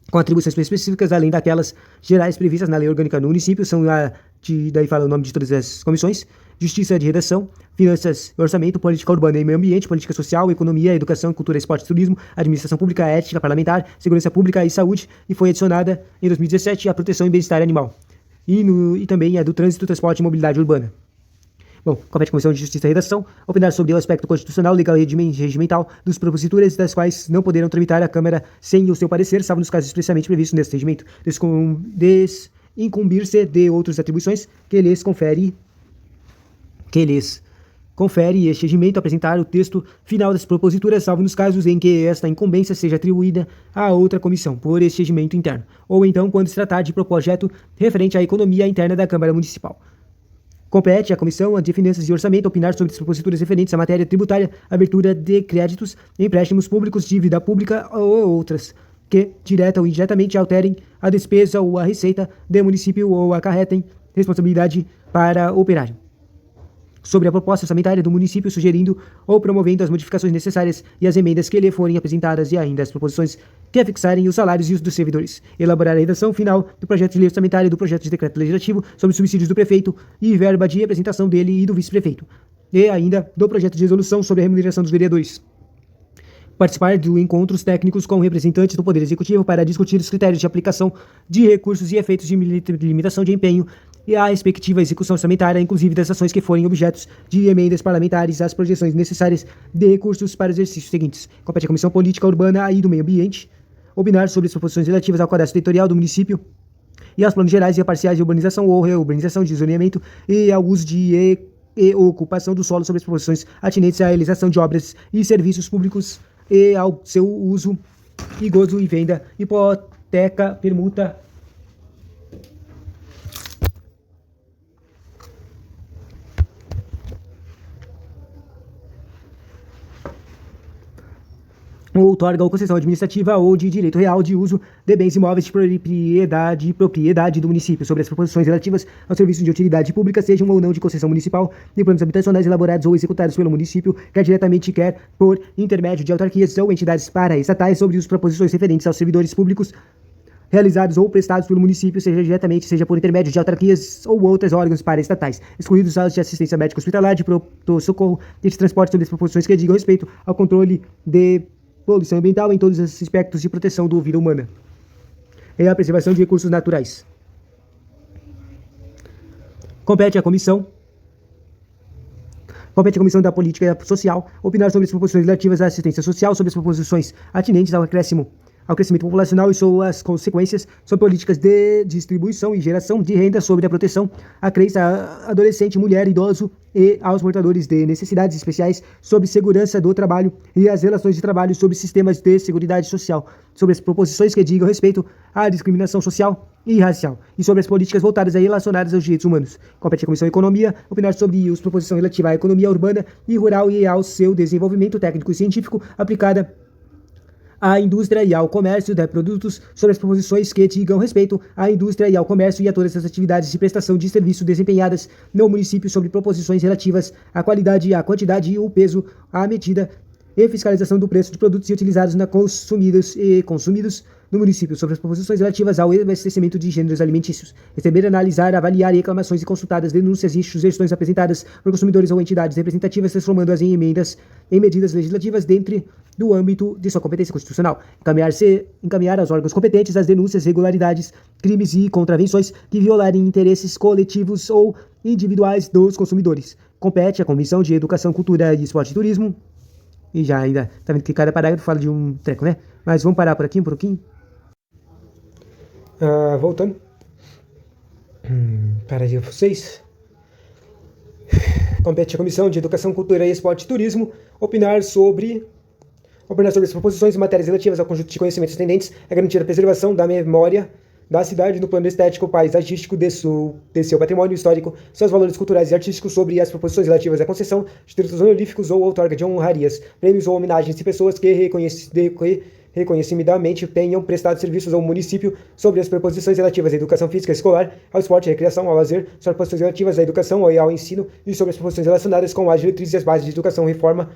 com atribuições específicas, além daquelas gerais previstas na lei orgânica do município, são daí fala o nome de todas as comissões: Justiça de Redação, Finanças e Orçamento, Política Urbana e Meio Ambiente, Política Social, Economia, Educação, Cultura, Esporte e Turismo, Administração Pública, Ética Parlamentar, Segurança Pública e Saúde, e foi adicionada em 2017 a Proteção e Bem-Estar Animal, e também a do Trânsito, Transporte e Mobilidade Urbana. Bom, compete a Comissão de Justiça e Redação opinar sobre o aspecto constitucional, legal e regimental dos proposituras, das quais não poderão tramitar a Câmara sem o seu parecer, salvo nos casos expressamente previstos neste regimento, incumbir-se de outras atribuições que lhes confere este regimento apresentar o texto final das proposituras, salvo nos casos em que esta incumbência seja atribuída a outra comissão por este regimento interno, ou então quando se tratar de projeto referente à economia interna da Câmara Municipal. Compete à Comissão de Finanças e Orçamento opinar sobre as proposituras referentes à matéria tributária, abertura de créditos, empréstimos públicos, dívida pública ou outras, que, direta ou indiretamente, alterem a despesa ou a receita do município ou acarretem responsabilidade para o operário. Sobre a proposta orçamentária do município, sugerindo ou promovendo as modificações necessárias e as emendas que lhe forem apresentadas e ainda as proposições que afixarem os salários e os dos servidores. Elaborar a redação final do projeto de lei orçamentária e do projeto de decreto legislativo sobre subsídios do prefeito e verba de representação dele e do vice-prefeito. E ainda do projeto de resolução sobre a remuneração dos vereadores. Participar de encontros técnicos com representantes do Poder Executivo para discutir os critérios de aplicação de recursos e efeitos de limitação de empenho e a respectiva execução orçamentária, inclusive das ações que forem objetos de emendas parlamentares às projeções necessárias de recursos para os exercícios seguintes. Compete à Comissão Política Urbana e do Meio Ambiente opinar sobre as proposições relativas ao cadastro territorial do município e aos planos gerais e parciais de urbanização ou reurbanização de zoneamento e ao uso de e ocupação do solo, sobre as proposições atinentes à realização de obras e serviços públicos e ao seu uso e gozo e venda, hipoteca, permuta, ou outorga ou concessão administrativa ou de direito real de uso de bens imóveis de propriedade do município, sobre as proposições relativas aos serviços de utilidade pública, sejam ou não de concessão municipal, de planos habitacionais elaborados ou executados pelo município, quer diretamente, quer por intermédio de autarquias ou entidades paraestatais, sobre as proposições referentes aos servidores públicos realizados ou prestados pelo município, seja diretamente, seja por intermédio de autarquias ou outros órgãos paraestatais, excluídos os de assistência médica hospitalar, de pronto-socorro e de transporte, sobre as proposições que digam respeito ao controle de poluição ambiental em todos os aspectos de proteção da vida humana e a preservação de recursos naturais. Compete à Comissão da Política Social opinar sobre as proposições relativas à assistência social, sobre as proposições atinentes ao crescimento populacional e suas consequências, sobre políticas de distribuição e geração de renda, sobre a proteção à criança, adolescente, mulher, idoso e aos portadores de necessidades especiais, sobre segurança do trabalho e as relações de trabalho, sobre sistemas de seguridade social, sobre as proposições que digam respeito à discriminação social e racial, e sobre as políticas voltadas e relacionadas aos direitos humanos. Compete à Comissão de Economia opinar sobre as proposições relativas à economia urbana e rural e ao seu desenvolvimento técnico e científico aplicada à indústria e ao comércio de produtos, sobre as proposições que digam respeito à indústria e ao comércio e a todas as atividades de prestação de serviço desempenhadas no município, sobre proposições relativas à qualidade, à quantidade e o peso, à medida e fiscalização do preço de produtos utilizados na consumidos no município, sobre as proposições relativas ao abastecimento de gêneros alimentícios, receber, analisar, avaliar reclamações e consultadas denúncias e sugestões apresentadas por consumidores ou entidades representativas, transformando-as em medidas legislativas dentro do âmbito de sua competência constitucional, encaminhar aos órgãos competentes as denúncias, irregularidades, crimes e contravenções que violarem interesses coletivos ou individuais dos consumidores. Compete à Comissão de Educação, Cultura, Esporte e Turismo. E já ainda, tá vendo que cada parágrafo fala de um treco, né? Mas vamos parar por aqui um pouquinho. Voltando. Para aí vocês. Compete à Comissão de Educação, Cultura, Esporte e Turismo opinar sobre as proposições e matérias relativas ao conjunto de conhecimentos tendentes a garantir a preservação da memória da cidade no plano estético, paisagístico de seu patrimônio histórico, seus valores culturais e artísticos, sobre as proposições relativas à concessão de títulos honoríficos ou outorga de honrarias, prêmios ou homenagens de pessoas que reconhecidamente tenham prestado serviços ao município, sobre as proposições relativas à educação física escolar, ao esporte, à recreação, ao lazer, sobre as proposições relativas à educação e ao ensino, e sobre as proposições relacionadas com as diretrizes e as bases de educação e reforma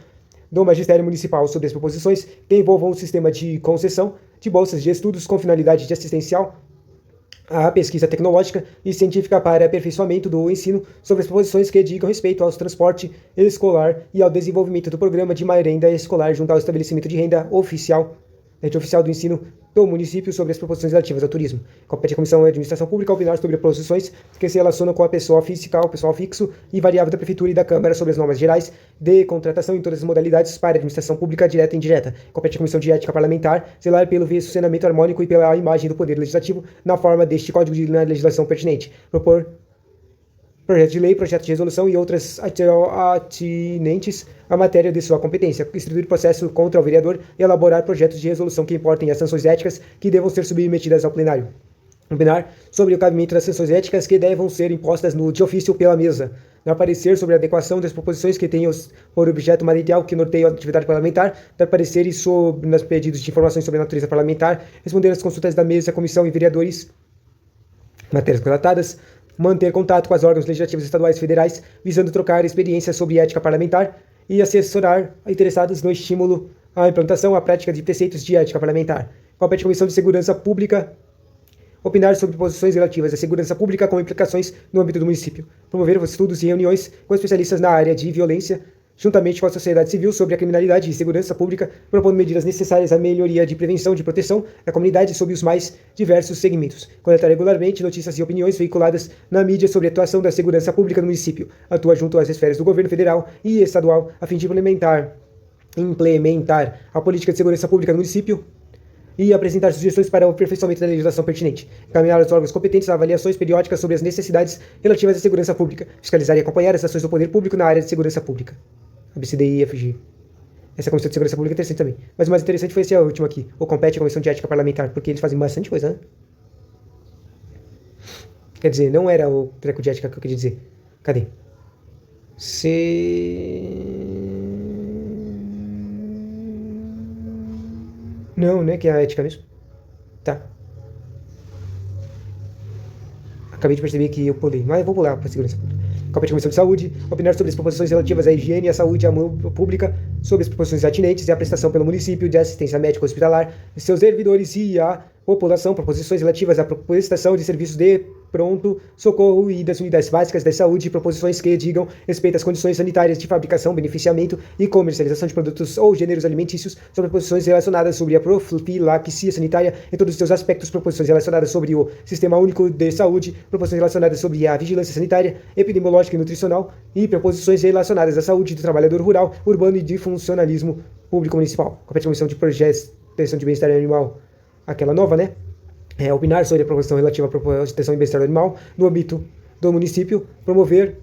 do Magistério Municipal, sobre as proposições que envolvam o sistema de concessão de bolsas de estudos com finalidade de assistencial à pesquisa tecnológica e científica para aperfeiçoamento do ensino, sobre as proposições que digam respeito ao transporte escolar e ao desenvolvimento do programa de merenda escolar junto ao estabelecimento de rede oficial do ensino do município, sobre as proposições relativas ao turismo. Compete à Comissão de Administração Pública opinar sobre proposições que se relacionam com a pessoa física, o pessoal fixo e variável da Prefeitura e da Câmara, sobre as normas gerais de contratação em todas as modalidades para a administração pública direta e indireta. Compete à Comissão de Ética Parlamentar zelar pelo funcionamento harmônico e pela imagem do Poder Legislativo na forma deste Código na legislação pertinente. Propor projeto de lei, projeto de resolução e outras atinentes à matéria de sua competência, instituir processo contra o vereador e elaborar projetos de resolução que importem as sanções éticas que devam ser submetidas ao plenário. Opinar sobre o cabimento das sanções éticas que devam ser impostas de ofício pela mesa. Dar parecer sobre a adequação das proposições que tenham por objeto material que norteiam a atividade parlamentar. Dar pareceres sobre os pedidos de informações sobre a natureza parlamentar. Responder às consultas da mesa, comissão e vereadores. Matérias relatadas. Manter contato com os órgãos legislativos estaduais e federais, visando trocar experiências sobre ética parlamentar e assessorar interessados no estímulo à implantação à prática de preceitos de ética parlamentar. Compete à Comissão de Segurança Pública opinar sobre posições relativas à segurança pública com implicações no âmbito do município. Promover estudos e reuniões com especialistas na área de violência, juntamente com a sociedade civil, sobre a criminalidade e segurança pública, propondo medidas necessárias à melhoria de prevenção e de proteção da comunidade sob os mais diversos segmentos. Coletar regularmente notícias e opiniões veiculadas na mídia sobre a atuação da segurança pública no município. Atua junto às esferas do governo federal e estadual a fim de implementar a política de segurança pública no município e apresentar sugestões para o aperfeiçoamento da legislação pertinente. Encaminhar aos órgãos competentes avaliações periódicas sobre as necessidades relativas à segurança pública. Fiscalizar e acompanhar as ações do poder público na área de segurança pública. ABCDIFG. Essa Comissão de Segurança Pública é interessante também. Mas o mais interessante foi esse último aqui. O compete à Comissão de Ética Parlamentar, porque eles fazem bastante coisa, né? Quer dizer, não era o treco de ética que eu queria dizer. Cadê? Não, né? Que é a ética mesmo. Tá. Acabei de perceber que eu pulei, mas vou pular para segurança pública. Compete a Comissão de Saúde, opinar sobre as proposições relativas à higiene e à saúde pública, sobre as proposições atinentes e a prestação pelo município de assistência médica hospitalar, seus servidores e a população, proposições relativas à prestação de serviços de pronto socorro e das unidades básicas da saúde, proposições que digam respeito às condições sanitárias de fabricação, beneficiamento e comercialização de produtos ou gêneros alimentícios, sobre proposições relacionadas sobre a profilaxia sanitária em todos os seus aspectos, proposições relacionadas sobre o Sistema Único de Saúde, proposições relacionadas sobre a vigilância sanitária, epidemiológica e nutricional e proposições relacionadas à saúde do trabalhador rural, urbano e de funcionalismo público municipal. Compete a Comissão de Proteção de Bem-Estar Animal, aquela nova, né? Opinar sobre a proposição relativa à proteção e bem-estar do animal no âmbito do município, promover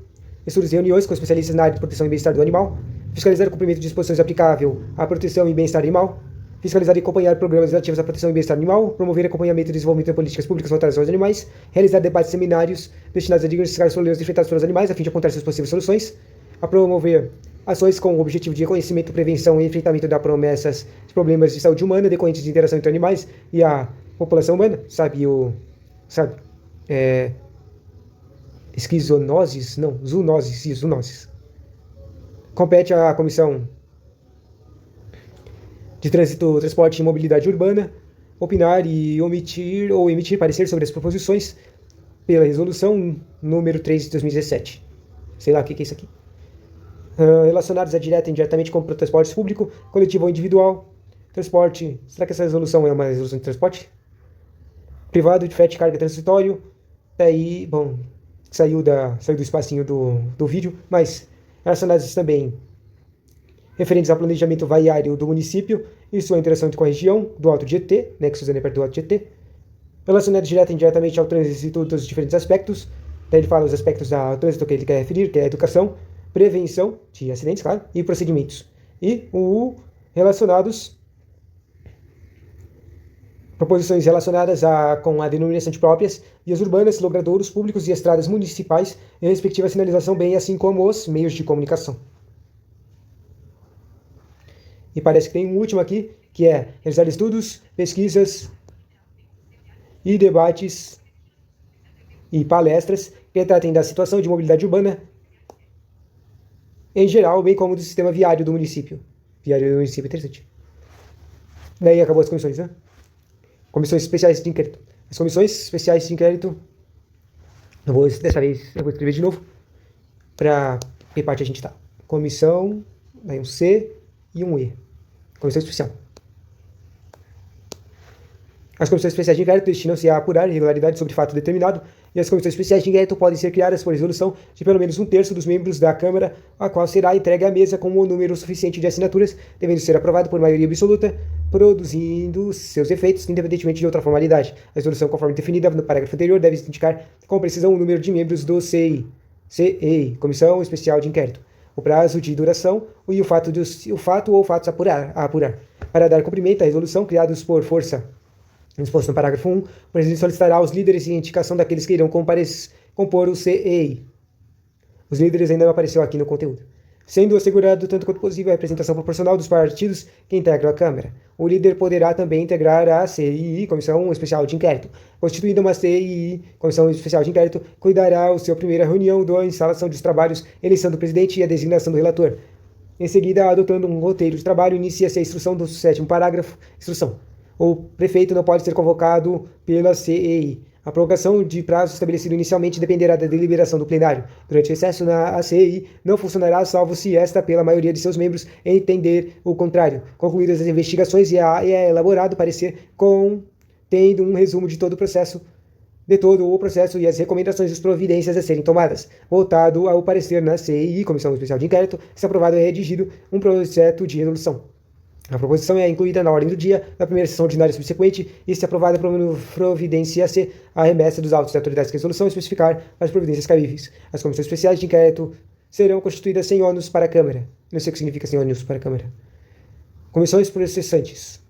estudos e reuniões com especialistas na área de proteção e bem-estar do animal, fiscalizar o cumprimento de disposições aplicáveis à proteção e bem-estar animal, fiscalizar e acompanhar programas relativos à proteção e bem-estar animal, promover acompanhamento e desenvolvimento de políticas públicas voltadas aos animais, realizar debates e seminários destinados a diagnosticar os problemas enfrentados pelos animais a fim de apontar suas possíveis soluções, a promover ações com o objetivo de reconhecimento, prevenção e enfrentamento das promessas de problemas de saúde humana decorrentes de interação entre animais e a população humana, esquizonoses? Não, zoonoses. Compete à Comissão de Trânsito, Transporte e Mobilidade Urbana opinar e omitir ou emitir parecer sobre as proposições pela resolução número 3 de 2017. Sei lá o que é isso aqui. Relacionados a direta e indiretamente com o transporte público, coletivo ou individual, transporte. Será que essa resolução é uma resolução de transporte? Privado de frete, carga, transitório. Daí, bom, saiu do espacinho do vídeo, mas relacionados também referentes ao planejamento viário do município e sua interação com a região do Alto Tietê, né, que Suzano é perto do Alto Tietê. Relacionados direta e indiretamente ao trânsito dos diferentes aspectos. Daí ele fala os aspectos do trânsito que ele quer referir, que é a educação, prevenção de acidentes, claro, e procedimentos. E proposições relacionadas com a denominação de próprias, vias urbanas, logradouros públicos e estradas municipais e respectiva sinalização, bem assim como os meios de comunicação. E parece que tem um último aqui, que é realizar estudos, pesquisas e debates e palestras que tratem da situação de mobilidade urbana em geral, bem como do sistema viário do município. Viário do município, interessante. Daí acabou as comissões, né? Comissões especiais de inquérito. As comissões especiais de inquérito, dessa vez eu vou escrever de novo, para que parte a gente está. Comissão, daí um C e um E. Comissão especial. As comissões especiais de inquérito destinam-se a apurar irregularidades sobre fato determinado, e as comissões especiais de inquérito podem ser criadas por resolução de pelo menos 1/3 dos membros da Câmara, a qual será entregue à mesa com um número suficiente de assinaturas, devendo ser aprovado por maioria absoluta, produzindo seus efeitos, independentemente de outra formalidade. A resolução, conforme definida no parágrafo anterior, deve indicar com precisão o número de membros do CEI, Comissão Especial de Inquérito, o prazo de duração e o fato ou fatos a apurar. Para dar cumprimento à resolução, criados por força disposto no parágrafo 1, o presidente solicitará aos líderes a indicação daqueles que irão compor o CEI. Os líderes ainda não apareceu aqui no conteúdo. Sendo assegurado, tanto quanto possível, a representação proporcional dos partidos que integram a Câmara. O líder poderá também integrar a CII, Comissão Especial de Inquérito. Constituída uma CII, Comissão Especial de Inquérito, cuidará a sua primeira reunião da instalação dos trabalhos, eleição do presidente e a designação do relator. Em seguida, adotando um roteiro de trabalho, inicia-se a instrução do 7º parágrafo. Instrução. O prefeito não pode ser convocado pela CEI. A prorrogação de prazo estabelecido inicialmente dependerá da deliberação do plenário. Durante o recesso, a CEI não funcionará, salvo se esta, pela maioria de seus membros, entender o contrário. Concluídas as investigações, é elaborado parecer contendo um resumo de todo o processo e as recomendações e as providências a serem tomadas. Voltado ao parecer na CEI, Comissão Especial de Inquérito, se aprovado é redigido um projeto de resolução. A proposição é incluída na ordem do dia da primeira sessão ordinária subsequente e, se aprovada, providencia-se a remessa dos autos da autoridade de resolução e especificar as providências cabíveis. As comissões especiais de inquérito serão constituídas sem ônus para a Câmara. Não sei o que significa sem ônus para a Câmara. Comissões processantes.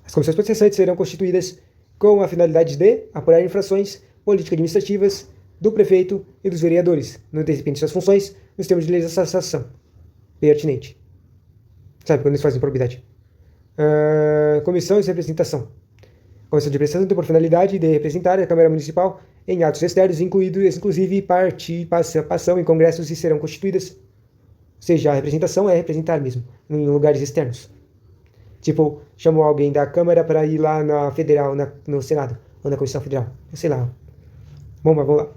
As comissões processantes serão constituídas com a finalidade de apurar infrações político-administrativas do prefeito e dos vereadores, no desempenho de suas funções, nos termos de legislação pertinente. Sabe, quando eles fazem probidade. Comissão de representação. Comissão de representação tem por finalidade de representar a Câmara Municipal em atos externos, inclusive participação em congressos, e serão constituídas, ou seja, a representação é representar mesmo, em lugares externos. Tipo, chamou alguém da Câmara para ir lá na Federal, no Senado, ou na Comissão Federal, sei lá. Bom, mas vamos lá.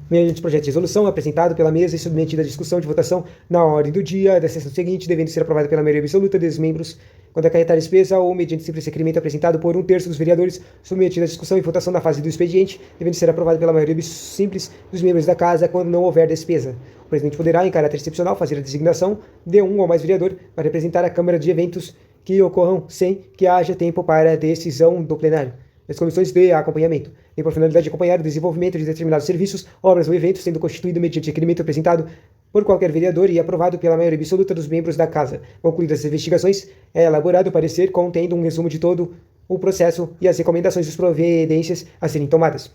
Mediante projeto de resolução apresentado pela mesa e submetido à discussão de votação na ordem do dia da sessão seguinte, devendo ser aprovado pela maioria absoluta dos membros, quando acarretar despesa ou mediante simples requerimento apresentado por 1/3 dos vereadores, submetido à discussão e votação na fase do expediente, devendo ser aprovado pela maioria simples dos membros da Casa quando não houver despesa. O presidente poderá, em caráter excepcional, fazer a designação de um ou mais vereador para representar a Câmara de eventos que ocorram sem que haja tempo para a decisão do plenário. As comissões de acompanhamento têm por finalidade de acompanhar o desenvolvimento de determinados serviços, obras ou eventos, sendo constituído mediante requerimento apresentado por qualquer vereador e aprovado pela maioria absoluta dos membros da Casa. Concluídas as investigações, é elaborado o parecer contendo um resumo de todo o processo e as recomendações das providências a serem tomadas.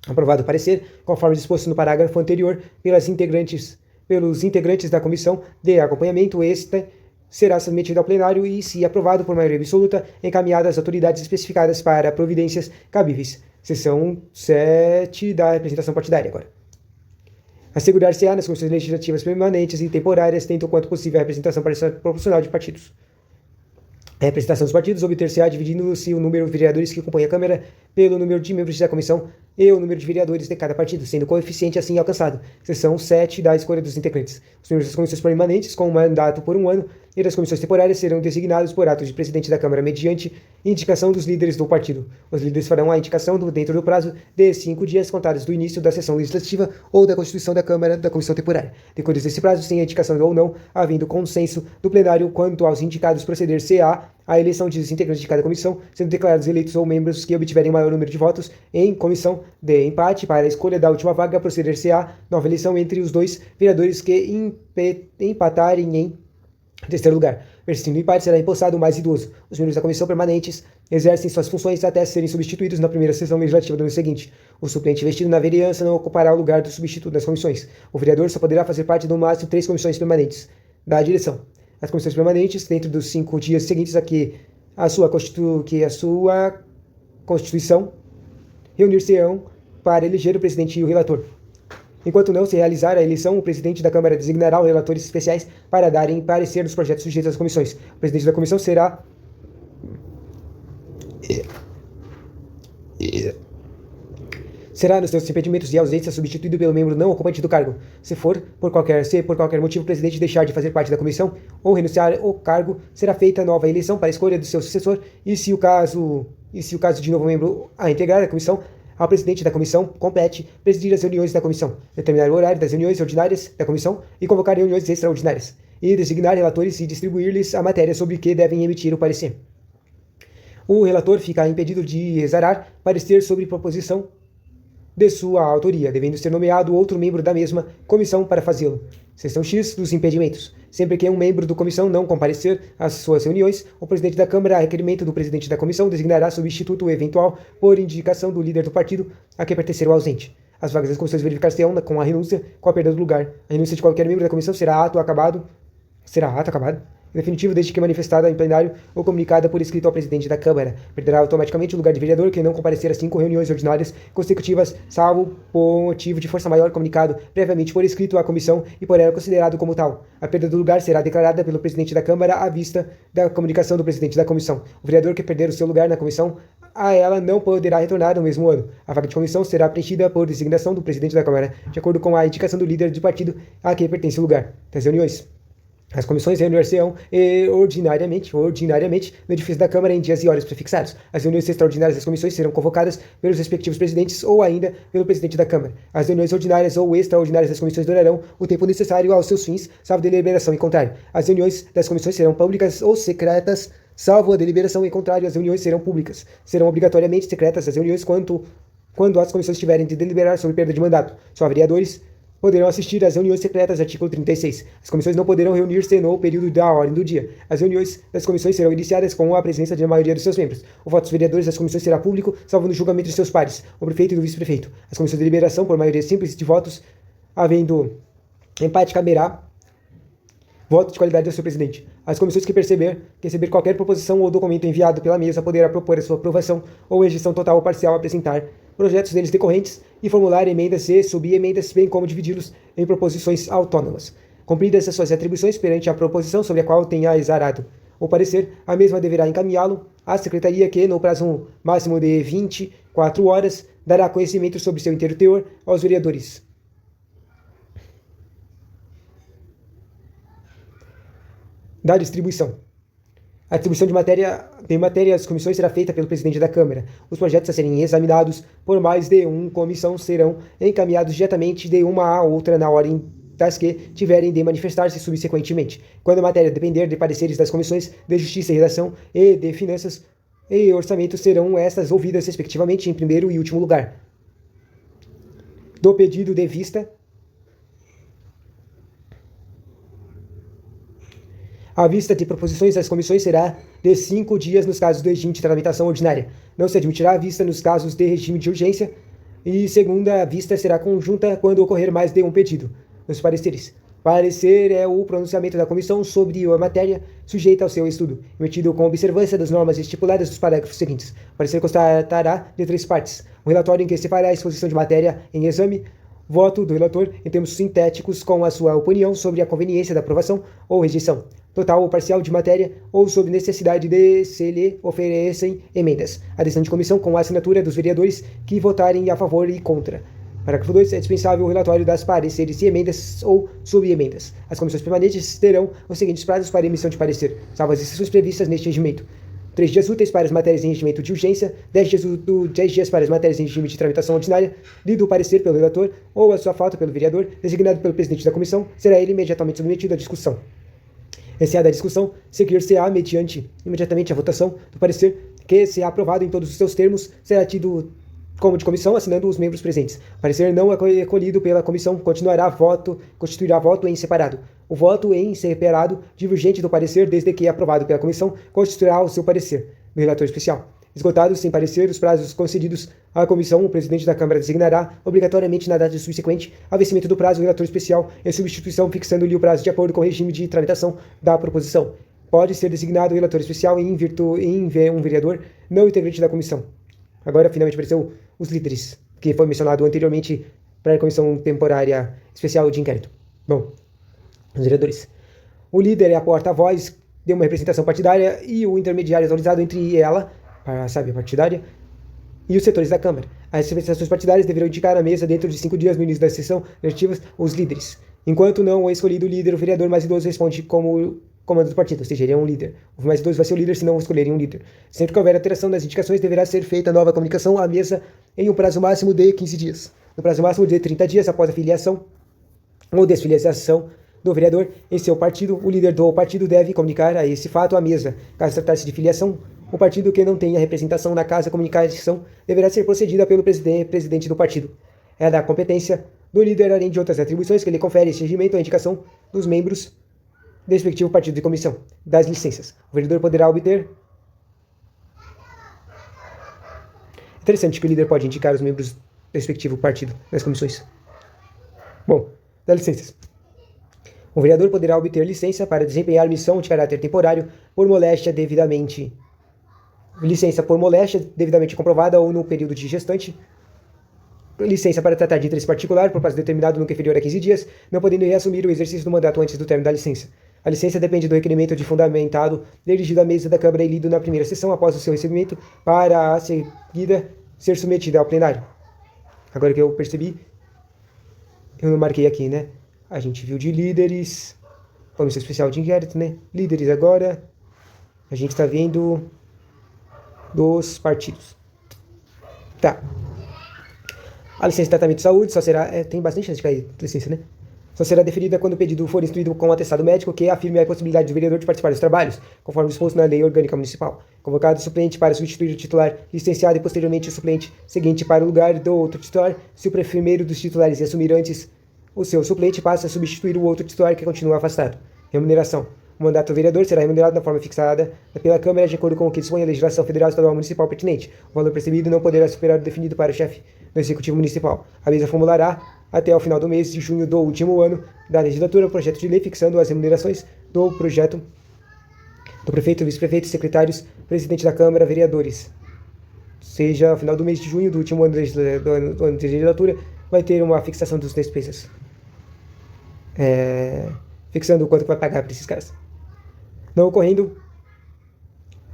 Aprovado o parecer, conforme disposto no parágrafo anterior, pelos integrantes da comissão de acompanhamento, este será submetido ao plenário e, se aprovado por maioria absoluta, encaminhado às autoridades especificadas para providências cabíveis. Seção 7 da representação partidária agora. Assegurar-se-á nas comissões legislativas permanentes e temporárias, tanto quanto possível, a representação proporcional de partidos. A representação dos partidos obter-se-á dividindo-se o número de vereadores que compõem a Câmara pelo número de membros da comissão e o número de vereadores de cada partido, sendo o coeficiente assim alcançado. Seção 7 da escolha dos integrantes. Os membros das comissões permanentes, com um mandato por um ano, e das comissões temporárias serão designados por atos de presidente da Câmara mediante indicação dos líderes do partido. Os líderes farão a indicação dentro do prazo de 5 dias contados do início da sessão legislativa ou da constituição da Câmara da comissão temporária. Decorrido desse prazo, sem a indicação ou não, havendo consenso do plenário quanto aos indicados, proceder-se-á a eleição dos integrantes de cada comissão, sendo declarados eleitos ou membros que obtiverem maior número de votos em comissão de empate. Para a escolha da última vaga, proceder-se-á nova eleição entre os dois vereadores que empatarem em terceiro lugar. Persistindo o empate, será empossado o mais idoso. Os membros da comissão permanentes exercem suas funções até serem substituídos na primeira sessão legislativa do ano seguinte. O suplente investido na vereança não ocupará o lugar do substituto das comissões. O vereador só poderá fazer parte do máximo 3 comissões permanentes da direção. As comissões permanentes, dentro dos 5 dias seguintes a que a sua Constituição, reunir-se-ão para eleger o presidente e o relator. Enquanto não se realizar a eleição, o presidente da Câmara designará os relatores especiais para darem parecer dos projetos sujeitos às comissões. O presidente da comissão será nos seus impedimentos e ausência substituído pelo membro não ocupante do cargo. Se por qualquer motivo o presidente deixar de fazer parte da comissão ou renunciar ao cargo, será feita nova eleição para a escolha do seu sucessor e se o caso de novo membro a integrar a comissão, ao presidente da comissão compete presidir as reuniões da comissão, determinar o horário das reuniões ordinárias da comissão e convocar reuniões extraordinárias, e designar relatores e distribuir-lhes a matéria sobre que devem emitir o parecer. O relator fica impedido de exarar parecer sobre proposição de sua autoria, devendo ser nomeado outro membro da mesma comissão para fazê-lo. Seção X dos impedimentos. Sempre que um membro da comissão não comparecer às suas reuniões, o presidente da Câmara, a requerimento do presidente da comissão, designará substituto eventual por indicação do líder do partido a que pertencer o ausente. As vagas das comissões verificar-se-ão com a renúncia, com a perda do lugar. A renúncia de qualquer membro da comissão será ato acabado, em definitivo, desde que manifestada em plenário ou comunicada por escrito ao presidente da Câmara. Perderá automaticamente o lugar de vereador que não comparecer às 5 reuniões ordinárias consecutivas, salvo por motivo de força maior comunicado previamente por escrito à comissão e por ela considerado como tal. A perda do lugar será declarada pelo presidente da Câmara à vista da comunicação do presidente da comissão. O vereador que perder o seu lugar na comissão, a ela não poderá retornar no mesmo ano. A vaga de comissão será preenchida por designação do presidente da Câmara, de acordo com a indicação do líder do partido a que pertence o lugar. Das reuniões. As comissões reunir-se-ão ordinariamente no edifício da Câmara em dias e horas prefixados. As reuniões extraordinárias das comissões serão convocadas pelos respectivos presidentes ou ainda pelo presidente da Câmara. As reuniões ordinárias ou extraordinárias das comissões durarão o tempo necessário aos seus fins, salvo deliberação em contrário. As reuniões das comissões serão públicas ou secretas, salvo a deliberação em contrário. As reuniões serão públicas. Serão obrigatoriamente secretas as reuniões quando as comissões tiverem de deliberar sobre perda de mandato. Só vereadores poderão assistir às reuniões secretas, artigo 36. As comissões não poderão reunir-se no período da ordem do dia. As reuniões das comissões serão iniciadas com a presença da maioria dos seus membros. O voto dos vereadores das comissões será público, salvo no julgamento de seus pares, o prefeito e do vice-prefeito. As comissões de deliberação, por maioria simples de votos, havendo empate, caberá Voto de qualidade do seu presidente. As comissões que receber qualquer proposição ou documento enviado pela mesa poderá propor a sua aprovação ou rejeição total ou parcial, apresentar projetos deles decorrentes e formular emendas e subemendas, bem como dividi-los em proposições autônomas. Cumpridas as suas atribuições perante a proposição sobre a qual tenha exarado o parecer, a mesma deverá encaminhá-lo à secretaria que, no prazo máximo de 24 horas, dará conhecimento sobre seu inteiro teor aos vereadores. Da distribuição. A distribuição de matéria às comissões será feita pelo presidente da Câmara. Os projetos a serem examinados por mais de uma comissão serão encaminhados diretamente de uma a outra na ordem das que tiverem de manifestar-se subsequentemente. Quando a matéria depender de pareceres das comissões de Justiça e Redação e de Finanças e Orçamento, serão estas ouvidas respectivamente em primeiro e último lugar. Do pedido de vista, a vista de proposições das comissões será de 5 dias nos casos do regime de tramitação ordinária. Não se admitirá a vista nos casos de regime de urgência e segunda vista será conjunta quando ocorrer mais de um pedido. Nos pareceres. Parecer é o pronunciamento da comissão sobre a matéria sujeita ao seu estudo, emitido com observância das normas estipuladas dos parágrafos seguintes. O parecer constará de 3 partes. Um relatório em que se fará a exposição de matéria em exame, voto do relator em termos sintéticos com a sua opinião sobre a conveniência da aprovação ou rejeição, total ou parcial de matéria, ou sobre necessidade de se lhe oferecem emendas. A decisão de comissão com a assinatura dos vereadores que votarem a favor e contra. Parágrafo 2. É dispensável o relatório das pareceres e emendas ou subemendas. As comissões permanentes terão os seguintes prazos para emissão de parecer, salvo as exceções previstas neste regimento: 3 dias úteis para as matérias em regimento de urgência, 10 dias para as matérias em regime de tramitação ordinária, lido o parecer pelo relator ou a sua falta pelo vereador, designado pelo presidente da comissão, será ele imediatamente submetido à discussão. Encerrada a discussão, seguir-se-á imediatamente a votação do parecer, que, se aprovado em todos os seus termos, será tido como de comissão, assinando os membros presentes. O parecer não acolhido pela comissão constituirá voto em separado. O voto em separado divergente do parecer, desde que aprovado pela comissão, constituirá o seu parecer, do relator especial. Esgotados sem parecer os prazos concedidos à comissão, o presidente da Câmara designará, obrigatoriamente na data subsequente, ao vencimento do prazo, o relator especial, em substituição, fixando-lhe o prazo de acordo com o regime de tramitação da proposição. Pode ser designado o relator especial em um vereador não integrante da comissão. Agora, finalmente, apareceu os líderes, que foi mencionado anteriormente para a Comissão Temporária Especial de Inquérito. Bom, os vereadores. O líder é a porta-voz de uma representação partidária e o intermediário atualizado entre ela, a partidária, e os setores da Câmara. As representações partidárias deverão indicar à mesa, dentro de 5 dias no início das sessões legislativas, os líderes. Enquanto não é escolhido o líder, o vereador mais idoso responde como comando do partido, ou seja, ele é um líder. O mais idoso vai ser o líder se não escolherem um líder. Sempre que houver alteração das indicações, deverá ser feita nova comunicação à mesa em um prazo máximo de 15 dias. No prazo máximo de 30 dias após a filiação ou desfiliação do vereador em seu partido, o líder do partido deve comunicar a esse fato à mesa. Caso tratar-se de filiação, o partido que não tenha representação na casa, a comunicação deverá ser procedida pelo presidente do partido. É da competência do líder, além de outras atribuições que lhe confere esse regimento, a indicação dos membros do respectivo partido e comissão, das licenças. O vereador poderá obter... Interessante que o líder pode indicar os membros do respectivo partido das comissões. Bom, das licenças. O vereador poderá obter licença para desempenhar missão de caráter temporário licença por moléstia devidamente comprovada ou no período de gestante, licença para tratar de interesse particular por prazo determinado nunca inferior a 15 dias, não podendo reassumir o exercício do mandato antes do término da licença. A licença depende do requerimento de fundamentado dirigido à mesa da Câmara e lido na primeira sessão após o seu recebimento, para a seguida ser submetida ao plenário. Agora que eu percebi, eu não marquei aqui, né? A gente viu de líderes, comissão especial de inquérito, né? Líderes agora, a gente está vendo dos partidos. Tá. A licença de tratamento de saúde só será... tem bastante chance de cair licença, né? Só será deferida quando o pedido for instruído com um atestado médico que afirme a possibilidade do vereador de participar dos trabalhos, conforme disposto na Lei Orgânica Municipal. Convocado o suplente para substituir o titular licenciado e posteriormente o suplente seguinte para o lugar do outro titular, se o primeiro dos titulares assumir antes o seu suplente, passa a substituir o outro titular que continua afastado. Remuneração. O mandato do vereador será remunerado na forma fixada pela Câmara de acordo com o que dispõe a legislação federal, estadual e municipal pertinente. O valor percebido não poderá superar o definido para o chefe do Executivo Municipal. A mesa formulará até o final do mês de junho do último ano da legislatura, o projeto de lei fixando as remunerações do projeto do prefeito, vice-prefeito, secretários, presidente da Câmara, vereadores. Seja ao final do mês de junho do último ano do ano de legislatura, vai ter uma fixação das despesas. Fixando o quanto que vai pagar para esses caras. Não ocorrendo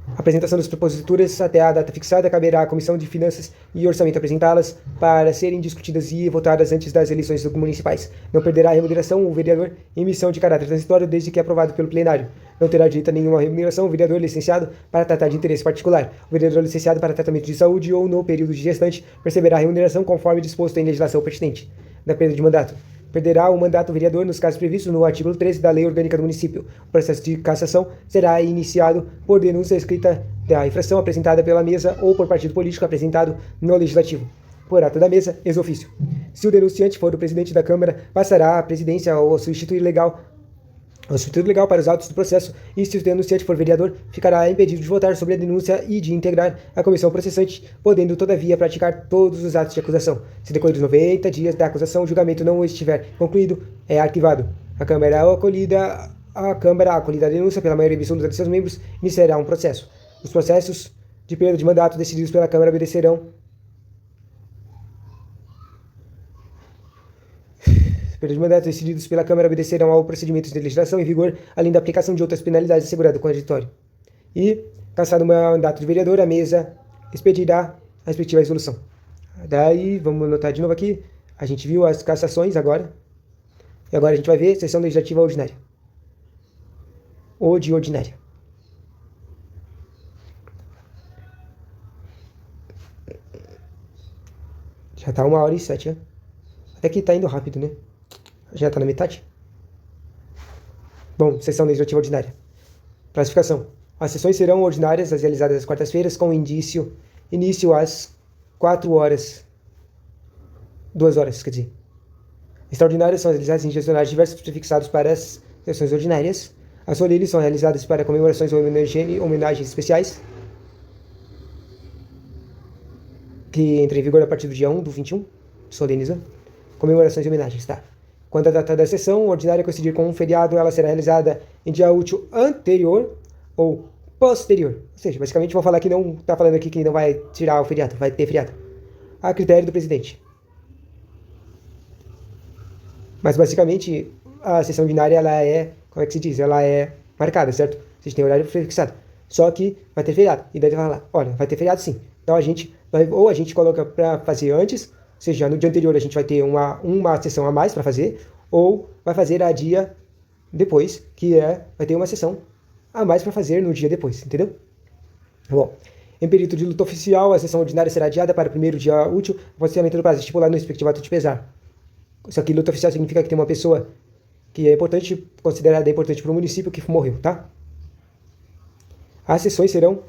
a apresentação das proposituras até a data fixada, caberá à Comissão de Finanças e Orçamento apresentá-las para serem discutidas e votadas antes das eleições municipais. Não perderá a remuneração o vereador em missão de caráter transitório desde que aprovado pelo plenário. Não terá direito a nenhuma remuneração o vereador licenciado para tratar de interesse particular. O vereador licenciado para tratamento de saúde ou no período de gestante perceberá a remuneração conforme disposto em legislação pertinente. Da perda de mandato. Perderá o mandato vereador nos casos previstos no artigo 13 da Lei Orgânica do Município. O processo de cassação será iniciado por denúncia escrita da infração apresentada pela mesa ou por partido político apresentado no Legislativo. Por ata da mesa, ex ofício. Se o denunciante for o presidente da Câmara, passará a presidência ao substituto legal para os autos do processo, e se o denunciante for vereador, ficará impedido de votar sobre a denúncia e de integrar a comissão processante, podendo, todavia, praticar todos os atos de acusação. Se decorridos 90 dias da acusação, o julgamento não estiver concluído, é arquivado. A Câmara acolhida a denúncia pela maioria absoluta de seus membros, iniciará um processo. Os processos de perda de mandato decididos pela Câmara obedecerão Perda de mandato decididos pela Câmara obedecerão ao procedimento de legislação em vigor, além da aplicação de outras penalidades asseguradas com o contraditório. E, cassado o mandato de vereador, a mesa expedirá a respectiva resolução. Daí, vamos anotar de novo aqui, a gente viu as cassações agora, e agora a gente vai ver sessão legislativa ordinária. Ou de ordinária. Já tá 1h07, né? Até que tá indo rápido, né? Já está na metade? Bom, sessão legislativa ordinária. Classificação. As sessões serão ordinárias, as realizadas às quartas-feiras, com início às 4 horas. 2 horas, quer dizer. Extraordinárias são realizadas em dias ordinários diversos prefixados para as sessões ordinárias. As solenes são realizadas para comemorações ou homenagens especiais, que entram em vigor a partir do dia 1 do 21, solenes, né? Comemorações e homenagens, tá? Quando a data da sessão ordinária coincidir com um feriado, ela será realizada em dia útil anterior ou posterior. Ou seja, basicamente vou falar que não está falando aqui que não vai tirar o feriado, vai ter feriado. A critério do presidente. Mas basicamente a sessão ordinária, ela é, como é que se diz? Ela é marcada, certo? A gente tem horário fixado. Só que vai ter feriado. E daí vai falar, olha, vai ter feriado sim. Então a gente coloca para fazer antes, ou seja, no dia anterior a gente vai ter uma sessão a mais para fazer, ou vai fazer a dia depois, vai ter uma sessão a mais para fazer no dia depois, entendeu? Bom, em período de luta oficial, a sessão ordinária será adiada para o primeiro dia útil, após o encerramento do prazo estipulado no respectivo ato de pesar. Isso aqui, luta oficial, significa que tem uma pessoa que é importante, considerada importante para o município, que morreu, tá? As sessões serão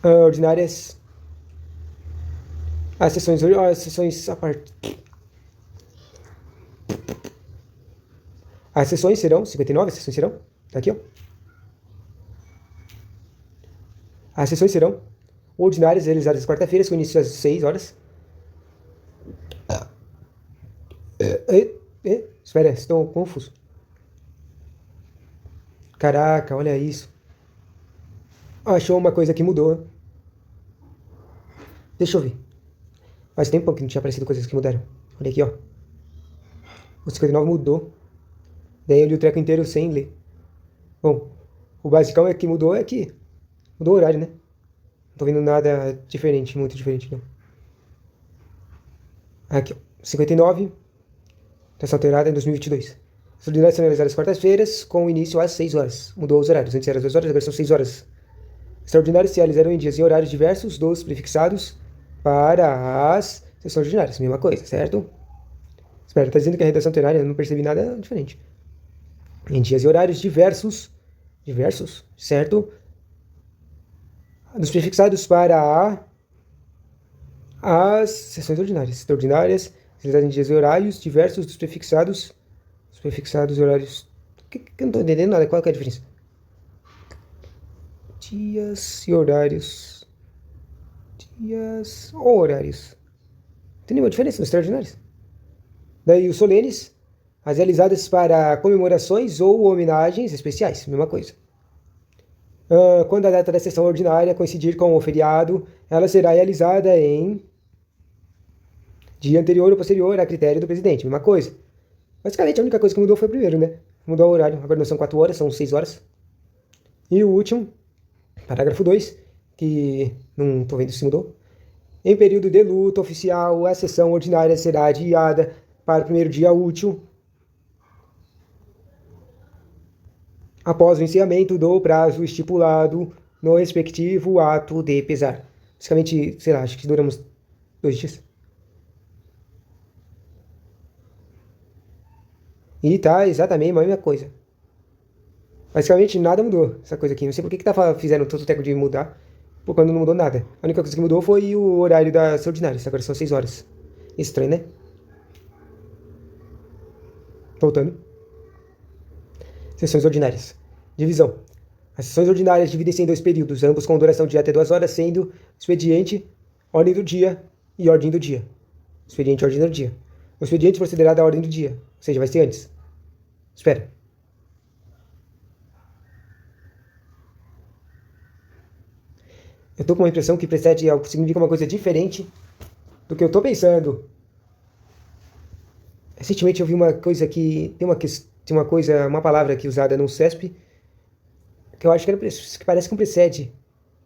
ordinárias. As sessões a parte. As sessões serão 59, as sessões serão. Tá aqui, ó. As sessões serão ordinárias realizadas às quarta-feiras, com início às 6 horas. Espera, estou confuso. Caraca, olha isso. Achou uma coisa que mudou. Deixa eu ver. Faz tempo que não tinha aparecido coisas que mudaram. Olha aqui, ó. O 59 mudou. Daí eu li o treco inteiro sem ler. Bom, o basicão é que mudou aqui. Mudou o horário, né? Não tô vendo nada diferente, muito diferente, não. Aqui, ó. 59. Essa alterada em 2022. As ordinárias são realizadas às quartas-feiras, com início às 6 horas. Mudou os horários. Antes era às 2 horas, agora são 6 horas. Extraordinários se realizarão em dias e horários diversos dos prefixados para as sessões ordinárias. Mesma coisa, certo? Espera, tá dizendo que a redação terária, não percebi nada diferente. Em dias e horários diversos, certo? Dos prefixados para as sessões ordinárias. Extraordinárias, realizadas em dias e horários diversos dos prefixados. Os prefixados horários. Que eu não tô entendendo nada, qual que é a diferença? Dias e horários. Dias ou horários. tem nenhuma diferença nos extraordinários. Daí os solenes, as realizadas para comemorações ou homenagens especiais, mesma coisa. Quando a data da sessão ordinária coincidir com o feriado, ela será realizada em dia anterior ou posterior a critério do presidente, mesma coisa. Basicamente, a única coisa que mudou foi o primeiro, né? Mudou o horário, agora não são 4 horas, são 6 horas. E o último, parágrafo 2, que não estou vendo se mudou. Em período de luto oficial, a sessão ordinária será adiada para o primeiro dia útil, após o encerramento do prazo estipulado no respectivo ato de pesar. Basicamente, sei lá, acho que duramos 2 dias. E tá exatamente a mesma coisa. Basicamente nada mudou essa coisa aqui. Não sei por que fizeram todo o tempo de mudar, por quando não mudou nada. A única coisa que mudou foi o horário das ordinárias. Agora são 6 horas. Estranho, né? Voltando. Sessões ordinárias. Divisão. As sessões ordinárias dividem-se em 2 períodos, ambos com duração de até 2 horas, sendo expediente, ordem do dia e ordem do dia. Expediente e ordem do dia. O expediente procederá da ordem do dia, ou seja, vai ser antes. Espera. Eu tô com uma impressão que precede algo, significa uma coisa diferente do que eu tô pensando. Recentemente eu vi uma coisa que tem uma palavra aqui usada no CESP, que eu acho que parece que precede,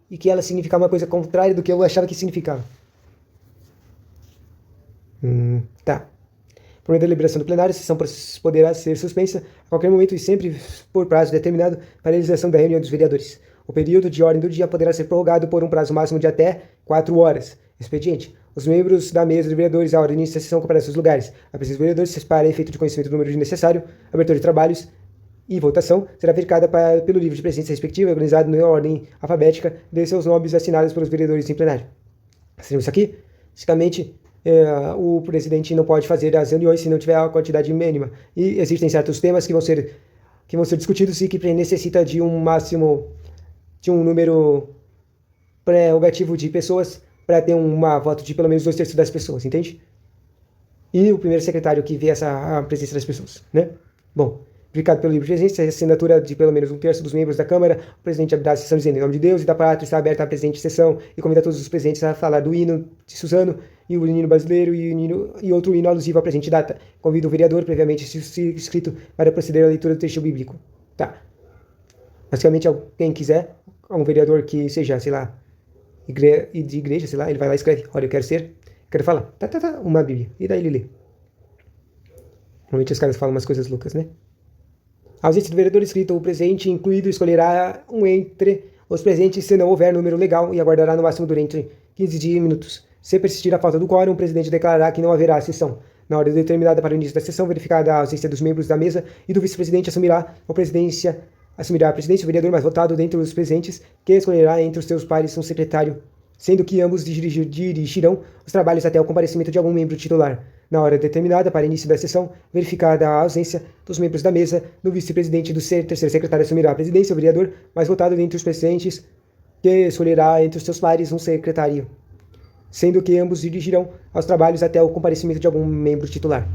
e que ela significa uma coisa contrária do que eu achava que significava. Tá. Por meio da deliberação do plenário, a sessão poderá ser suspensa a qualquer momento e sempre por prazo determinado para a realização da reunião dos vereadores. O período de ordem do dia poderá ser prorrogado por um prazo máximo de até 4 horas. Expediente. Os membros da mesa de vereadores, à hora do início da sessão, comparecem aos lugares. A presença dos vereadores, para efeito de conhecimento do número necessário, abertura de trabalhos e votação, será verificada pelo livro de presidência respectivo, organizado na ordem alfabética de seus nomes assinados pelos vereadores em plenário. Seria isso aqui? Basicamente, o presidente não pode fazer as reuniões se não tiver a quantidade mínima. E existem certos temas que vão ser discutidos e que necessita de um máximo, de um número prerrogativo de pessoas para ter uma voto de pelo menos 2/3 das pessoas, entende? E o primeiro secretário que vê a presença das pessoas, né? Bom, verificado pelo livro de presidência, a assinatura de pelo menos 1/3 dos membros da Câmara, o presidente abrirá a sessão dizendo: em nome de Deus e da pátria, está aberta a presente sessão e convida todos os presentes a falar do hino de Suzano e o hino brasileiro e outro hino alusivo à presente data. Convido o vereador, previamente inscrito, para proceder à leitura do texto bíblico. Tá. Basicamente, quem quiser, um vereador que seja, sei lá, de igreja, sei lá, ele vai lá e escreve: olha, eu quero falar, uma Bíblia. E daí ele lê. Normalmente os caras falam umas coisas loucas, né? A ausência do vereador inscrito ou presente incluído escolherá um entre os presentes se não houver número legal e aguardará no máximo durante 15 minutos. Se persistir a falta do quórum, o presidente declarará que não haverá sessão. Na hora determinada para o início da sessão, verificada a ausência dos membros da mesa e do vice-presidente, assumirá a presidência o vereador mais votado dentre os presentes, que escolherá entre os seus pares um secretário, sendo que ambos dirigirão os trabalhos até o comparecimento de algum membro titular. Na hora determinada para início da sessão, verificada a ausência dos membros da mesa, do vice-presidente e do terceiro secretário assumirá a presidência o vereador mais votado dentre os presentes, que escolherá entre os seus pares um secretário, sendo que ambos dirigirão aos trabalhos até o comparecimento de algum membro titular.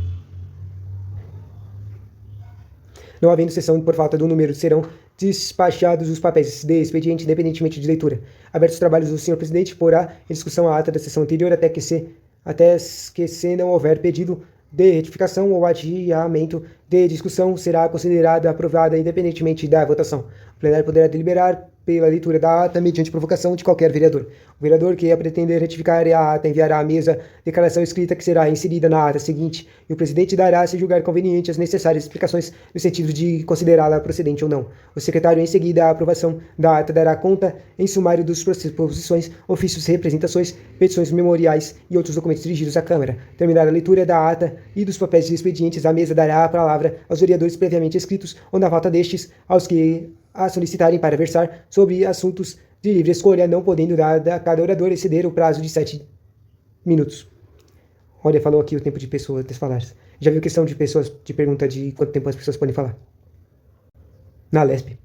Não havendo sessão por falta do número, serão despachados os papéis de expediente independentemente de leitura. Abertos os trabalhos, o senhor presidente porá em discussão a ata da sessão anterior até que se não houver pedido de retificação ou adiamento de discussão, será considerada aprovada independentemente da votação. O plenário poderá deliberar pela leitura da ata mediante provocação de qualquer vereador. O vereador que pretender retificar a ata enviará à mesa declaração escrita que será inserida na ata seguinte, e o presidente dará, se julgar conveniente, as necessárias explicações no sentido de considerá-la procedente ou não. O secretário, em seguida à aprovação da ata, dará conta em sumário das proposições, ofícios, representações, petições memoriais e outros documentos dirigidos à Câmara. Terminada a leitura da ata e dos papéis de expedientes, a mesa dará a palavra aos vereadores previamente escritos ou, na falta destes, aos que a solicitarem para versar sobre assuntos de livre escolha, não podendo cada orador exceder o prazo de 7 minutos. Olha, falou aqui o tempo de pessoas falar. Já viu questão de pessoas, de pergunta de quanto tempo as pessoas podem falar? Na LESP.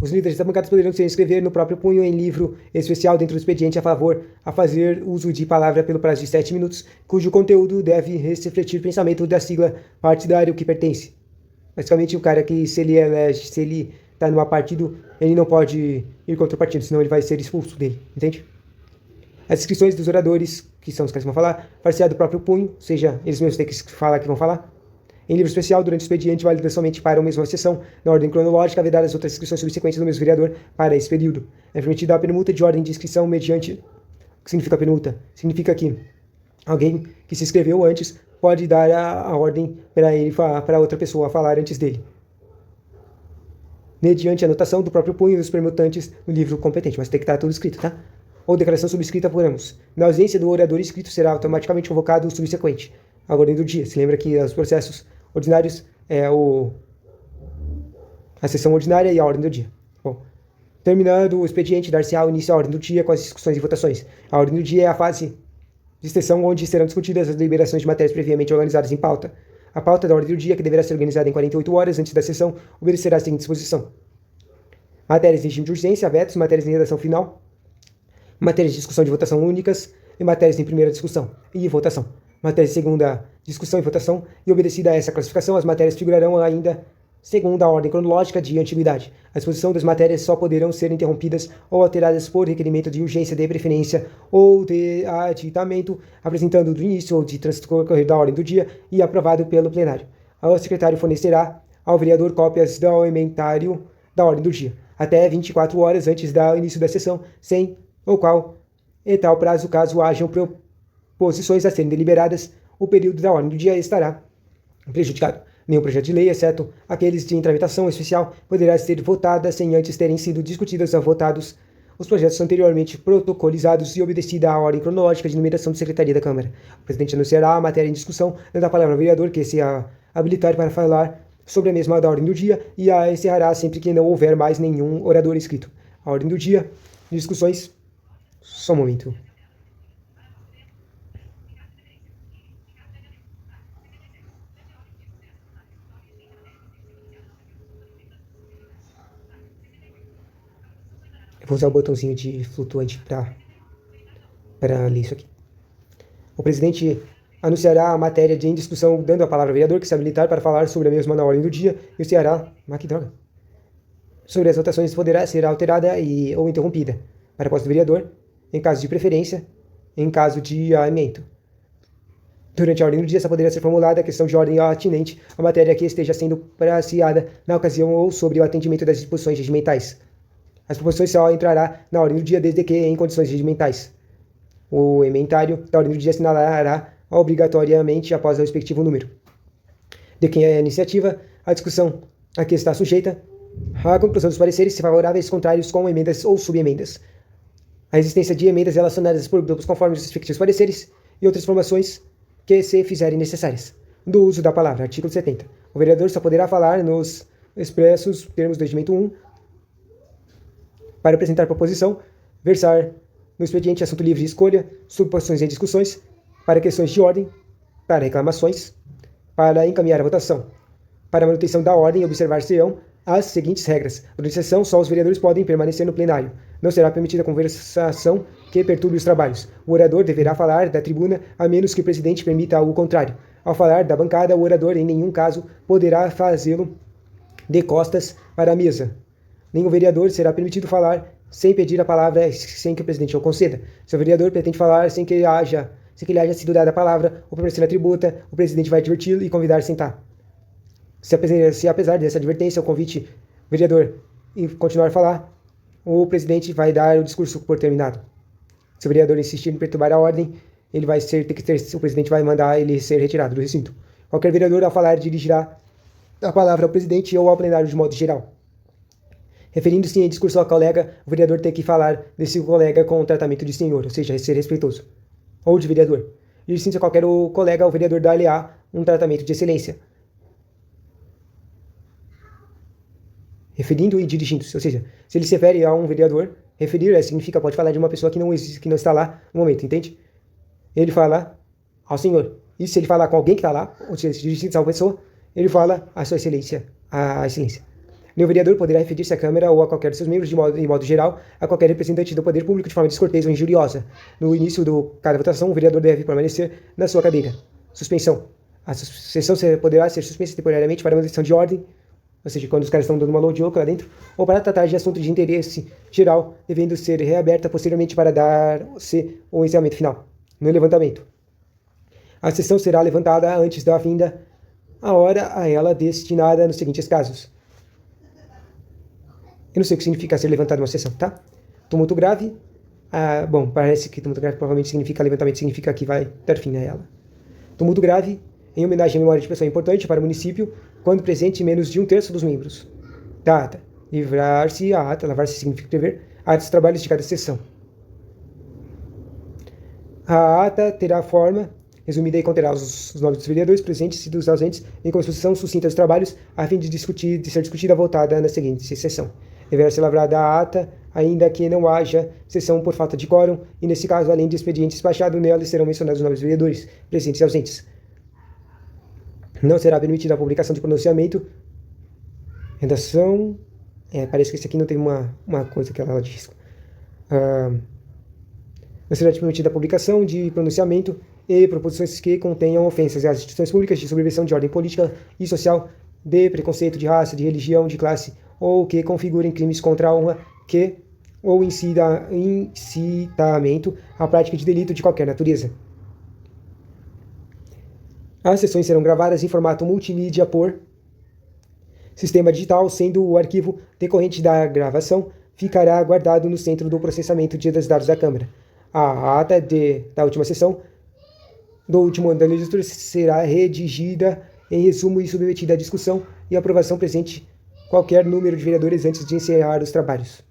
Os líderes da bancada poderão se inscrever no próprio punho em livro especial dentro do expediente a fazer uso de palavra pelo prazo de 7 minutos, cujo conteúdo deve refletir o pensamento da sigla partidário que pertence. Basicamente, o cara que, se ele está numa partido, ele não pode ir contra o partido, senão ele vai ser expulso dele, entende? As inscrições dos oradores, que são os caras que vão falar, far-se-á do próprio punho, ou seja, eles mesmos têm que falar que vão falar. Em livro especial, durante o expediente, válida somente para a mesma sessão, na ordem cronológica, haverá as outras inscrições subsequentes do mesmo vereador para esse período. É permitida a permuta de ordem de inscrição mediante... O que significa permuta? Significa que alguém que se inscreveu antes pode dar a ordem para outra pessoa falar antes dele, mediante a anotação do próprio punho dos permutantes no livro competente, mas tem que estar tudo escrito, tá? Ou declaração subscrita por ambos. Na ausência do orador inscrito, será automaticamente convocado o subsequente, a ordem do dia. Se lembra que os processos ordinários é a sessão ordinária e a ordem do dia. Bom, terminando o expediente, dar-se-á início à ordem do dia com as discussões e votações. A ordem do dia é a fase de sessão onde serão discutidas as deliberações de matérias previamente organizadas em pauta. A pauta da ordem do dia, que deverá ser organizada em 48 horas antes da sessão, obedecerá a seguinte disposição: matérias em regime de urgência, vetos, matérias em redação final, matérias de discussão de votação únicas e matérias em primeira discussão e votação. Matérias de segunda discussão e votação, e obedecida a essa classificação, as matérias figurarão ainda segundo a ordem cronológica de antiguidade. A exposição das matérias só poderão ser interrompidas ou alteradas por requerimento de urgência, de preferência ou de aditamento, apresentando do início ou de transcorrer da ordem do dia e aprovado pelo plenário. O secretário fornecerá ao vereador cópias do emendário da ordem do dia, até 24 horas antes do início da sessão, sem o qual, em tal prazo, caso hajam proposições a serem deliberadas, o período da ordem do dia estará prejudicado. Nenhum projeto de lei, exceto aqueles de tramitação especial, poderá ser votada sem antes terem sido discutidos ou votados os projetos anteriormente protocolizados e obedecida a ordem cronológica de numeração da Secretaria da Câmara. O presidente anunciará a matéria em discussão, dando a palavra ao vereador que se habilitar para falar sobre a mesma da ordem do dia e a encerrará sempre que não houver mais nenhum orador inscrito. A ordem do dia, discussões... Só um momento. Eu vou usar o botãozinho de flutuante para ler isso aqui. O presidente anunciará a matéria em discussão, dando a palavra ao vereador que se habilitar para falar sobre a mesma na ordem do dia e o ceará, que droga, sobre as votações poderá ser alterada ou interrompida, para a posse do vereador, em caso de preferência, em caso de aumento. Durante a ordem do dia, só poderá ser formulada a questão de ordem atinente à matéria que esteja sendo praciada na ocasião ou sobre o atendimento das disposições regimentais. As proposições só entrará na ordem do dia desde que em condições regimentais. O emendário da ordem do dia assinalará obrigatoriamente após o respectivo número. De quem é a iniciativa, a discussão a que está sujeita, a conclusão dos pareceres, se favoráveis, contrários, com emendas ou subemendas. A existência de emendas relacionadas por grupos conforme os respectivos pareceres e outras informações que se fizerem necessárias. Do uso da palavra, artigo 70. O vereador só poderá falar nos expressos termos do regimento 1 para apresentar proposição, versar no expediente assunto livre de escolha, subposições e discussões, para questões de ordem, para reclamações, para encaminhar a votação. Para a manutenção da ordem, observar-se-ão as seguintes regras. Durante a sessão, só os vereadores podem permanecer no plenário. Não será permitida conversação que perturbe os trabalhos. O orador deverá falar da tribuna, a menos que o presidente permita o contrário. Ao falar da bancada, o orador, em nenhum caso, poderá fazê-lo de costas para a mesa. Nenhum vereador será permitido falar sem pedir a palavra sem que o presidente o conceda. Se o vereador pretende falar sem que lhe haja sido dada a palavra ou permanecer na tribuna, o presidente vai adverti-lo e convidar a sentar. Se apesar dessa advertência, o convite o vereador e continuar a falar, o presidente vai dar o discurso por terminado. Se o vereador insistir em perturbar a ordem, o presidente vai mandar ele ser retirado do recinto. Qualquer vereador, ao falar, dirigirá a palavra ao presidente ou ao plenário de modo geral. Referindo-se em discurso ao colega, o vereador tem que falar desse colega com o tratamento de senhor, ou seja, ser respeitoso. Ou de vereador. Dirigindo-se a qualquer colega, o vereador dá-lhe-á um tratamento de excelência. Referindo e dirigindo-se, ou seja, se ele se refere a um vereador, referir significa pode falar de uma pessoa que não existe, que não está lá no momento, entende? Ele fala ao senhor. E se ele falar com alguém que está lá, ou seja, se dirigindo a uma pessoa, ele fala a sua excelência, a excelência. Nenhum vereador poderá referir-se à Câmara ou a qualquer de seus membros, em modo geral, a qualquer representante do poder público de forma descortês ou injuriosa. No início de cada votação, o vereador deve permanecer na sua cadeira. Suspensão. A sessão poderá ser suspensa temporariamente para manutenção de ordem, ou seja, quando os caras estão dando uma louca lá dentro, ou para tratar de assuntos de interesse geral, devendo ser reaberta posteriormente para dar-se o encerramento final. No levantamento. A sessão será levantada antes da vinda a hora a ela destinada nos seguintes casos. Eu não sei o que significa ser levantada uma sessão, tá? Tumulto grave. Bom, parece que tumulto grave provavelmente significa levantamento, significa que vai dar fim a ela. Tumulto grave, em homenagem à memória de pessoa importante para o município, quando presente menos de 1/3 dos membros. Data. Livrar-se a ata. Lavar-se significa escrever. Ata dos trabalhos de cada sessão. A ata terá forma resumida e conterá os nomes dos vereadores presentes e dos ausentes em composição sucinta dos trabalhos, a fim de ser discutida votada na seguinte sessão. Deverá ser lavrada a ata, ainda que não haja sessão por falta de quórum, e nesse caso, além de expediente despachado, nela serão mencionados os nomes dos vereadores presentes e ausentes. Não será permitida a publicação de pronunciamento. Redação. Parece que esse aqui não tem uma coisa que ela diz. Não será permitida a publicação de pronunciamento e proposições que contenham ofensas às instituições públicas de subversão de ordem política e social, de preconceito de raça, de religião, de classe, ou que configurem crimes contra a honra, ou incitamento à prática de delito de qualquer natureza. As sessões serão gravadas em formato multimídia por sistema digital, sendo o arquivo decorrente da gravação ficará guardado no centro do processamento de dados da Câmara. A ata da última sessão do último ano da legislatura será redigida em resumo e submetida à discussão e aprovação presente qualquer número de vereadores antes de encerrar os trabalhos.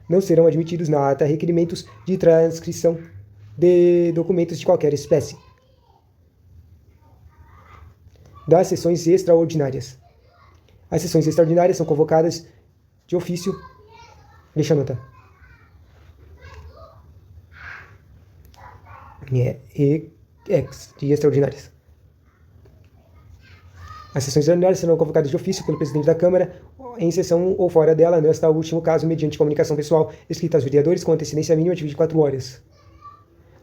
Não serão admitidos na ata requerimentos de transcrição de documentos de qualquer espécie. Das sessões extraordinárias. As sessões extraordinárias são convocadas de ofício. Deixa eu anotar. De extraordinárias. As sessões extraordinárias serão convocadas de ofício pelo presidente da Câmara, em sessão ou fora dela, nesta último caso, mediante comunicação pessoal escrita aos vereadores com antecedência mínima de 24 horas.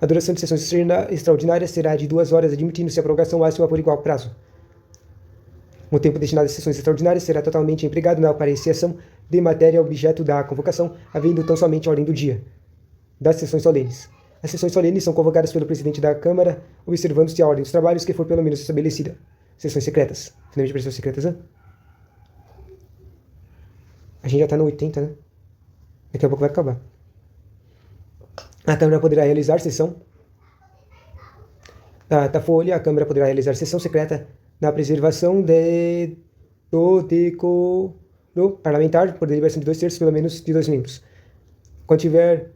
A duração de sessões extraordinárias será de 2 horas, admitindo-se a prorrogação máxima por igual prazo. O tempo destinado às sessões extraordinárias será totalmente empregado na apreciação de matéria objeto da convocação, havendo tão somente ordem do dia. Das sessões solenes. As sessões solenes são convocadas pelo presidente da Câmara, observando-se a ordem dos trabalhos que for pelo menos estabelecida. Sessões secretas. Finalmente, pressões secretas, né? A gente já está no 80, né? Daqui a pouco vai acabar. A Câmara poderá realizar sessão. Da Folha, a Câmara poderá realizar sessão secreta na preservação do decoro parlamentar por deliberação de 2/3, pelo menos de 2 membros. Quando tiver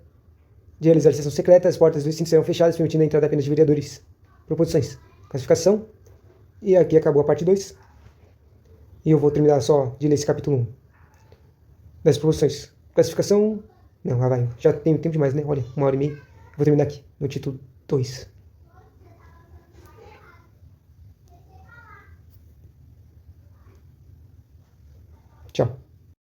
de realizar sessão secreta, as portas do recinto serão fechadas, permitindo a entrada apenas de vereadores. Proposições. Classificação. E aqui acabou a parte 2. E eu vou terminar só de ler esse capítulo 1. Das proposições. Classificação. Não, lá vai. Já tenho tempo demais, né? Olha, 1h30. Vou terminar aqui, no título 2. Tchau.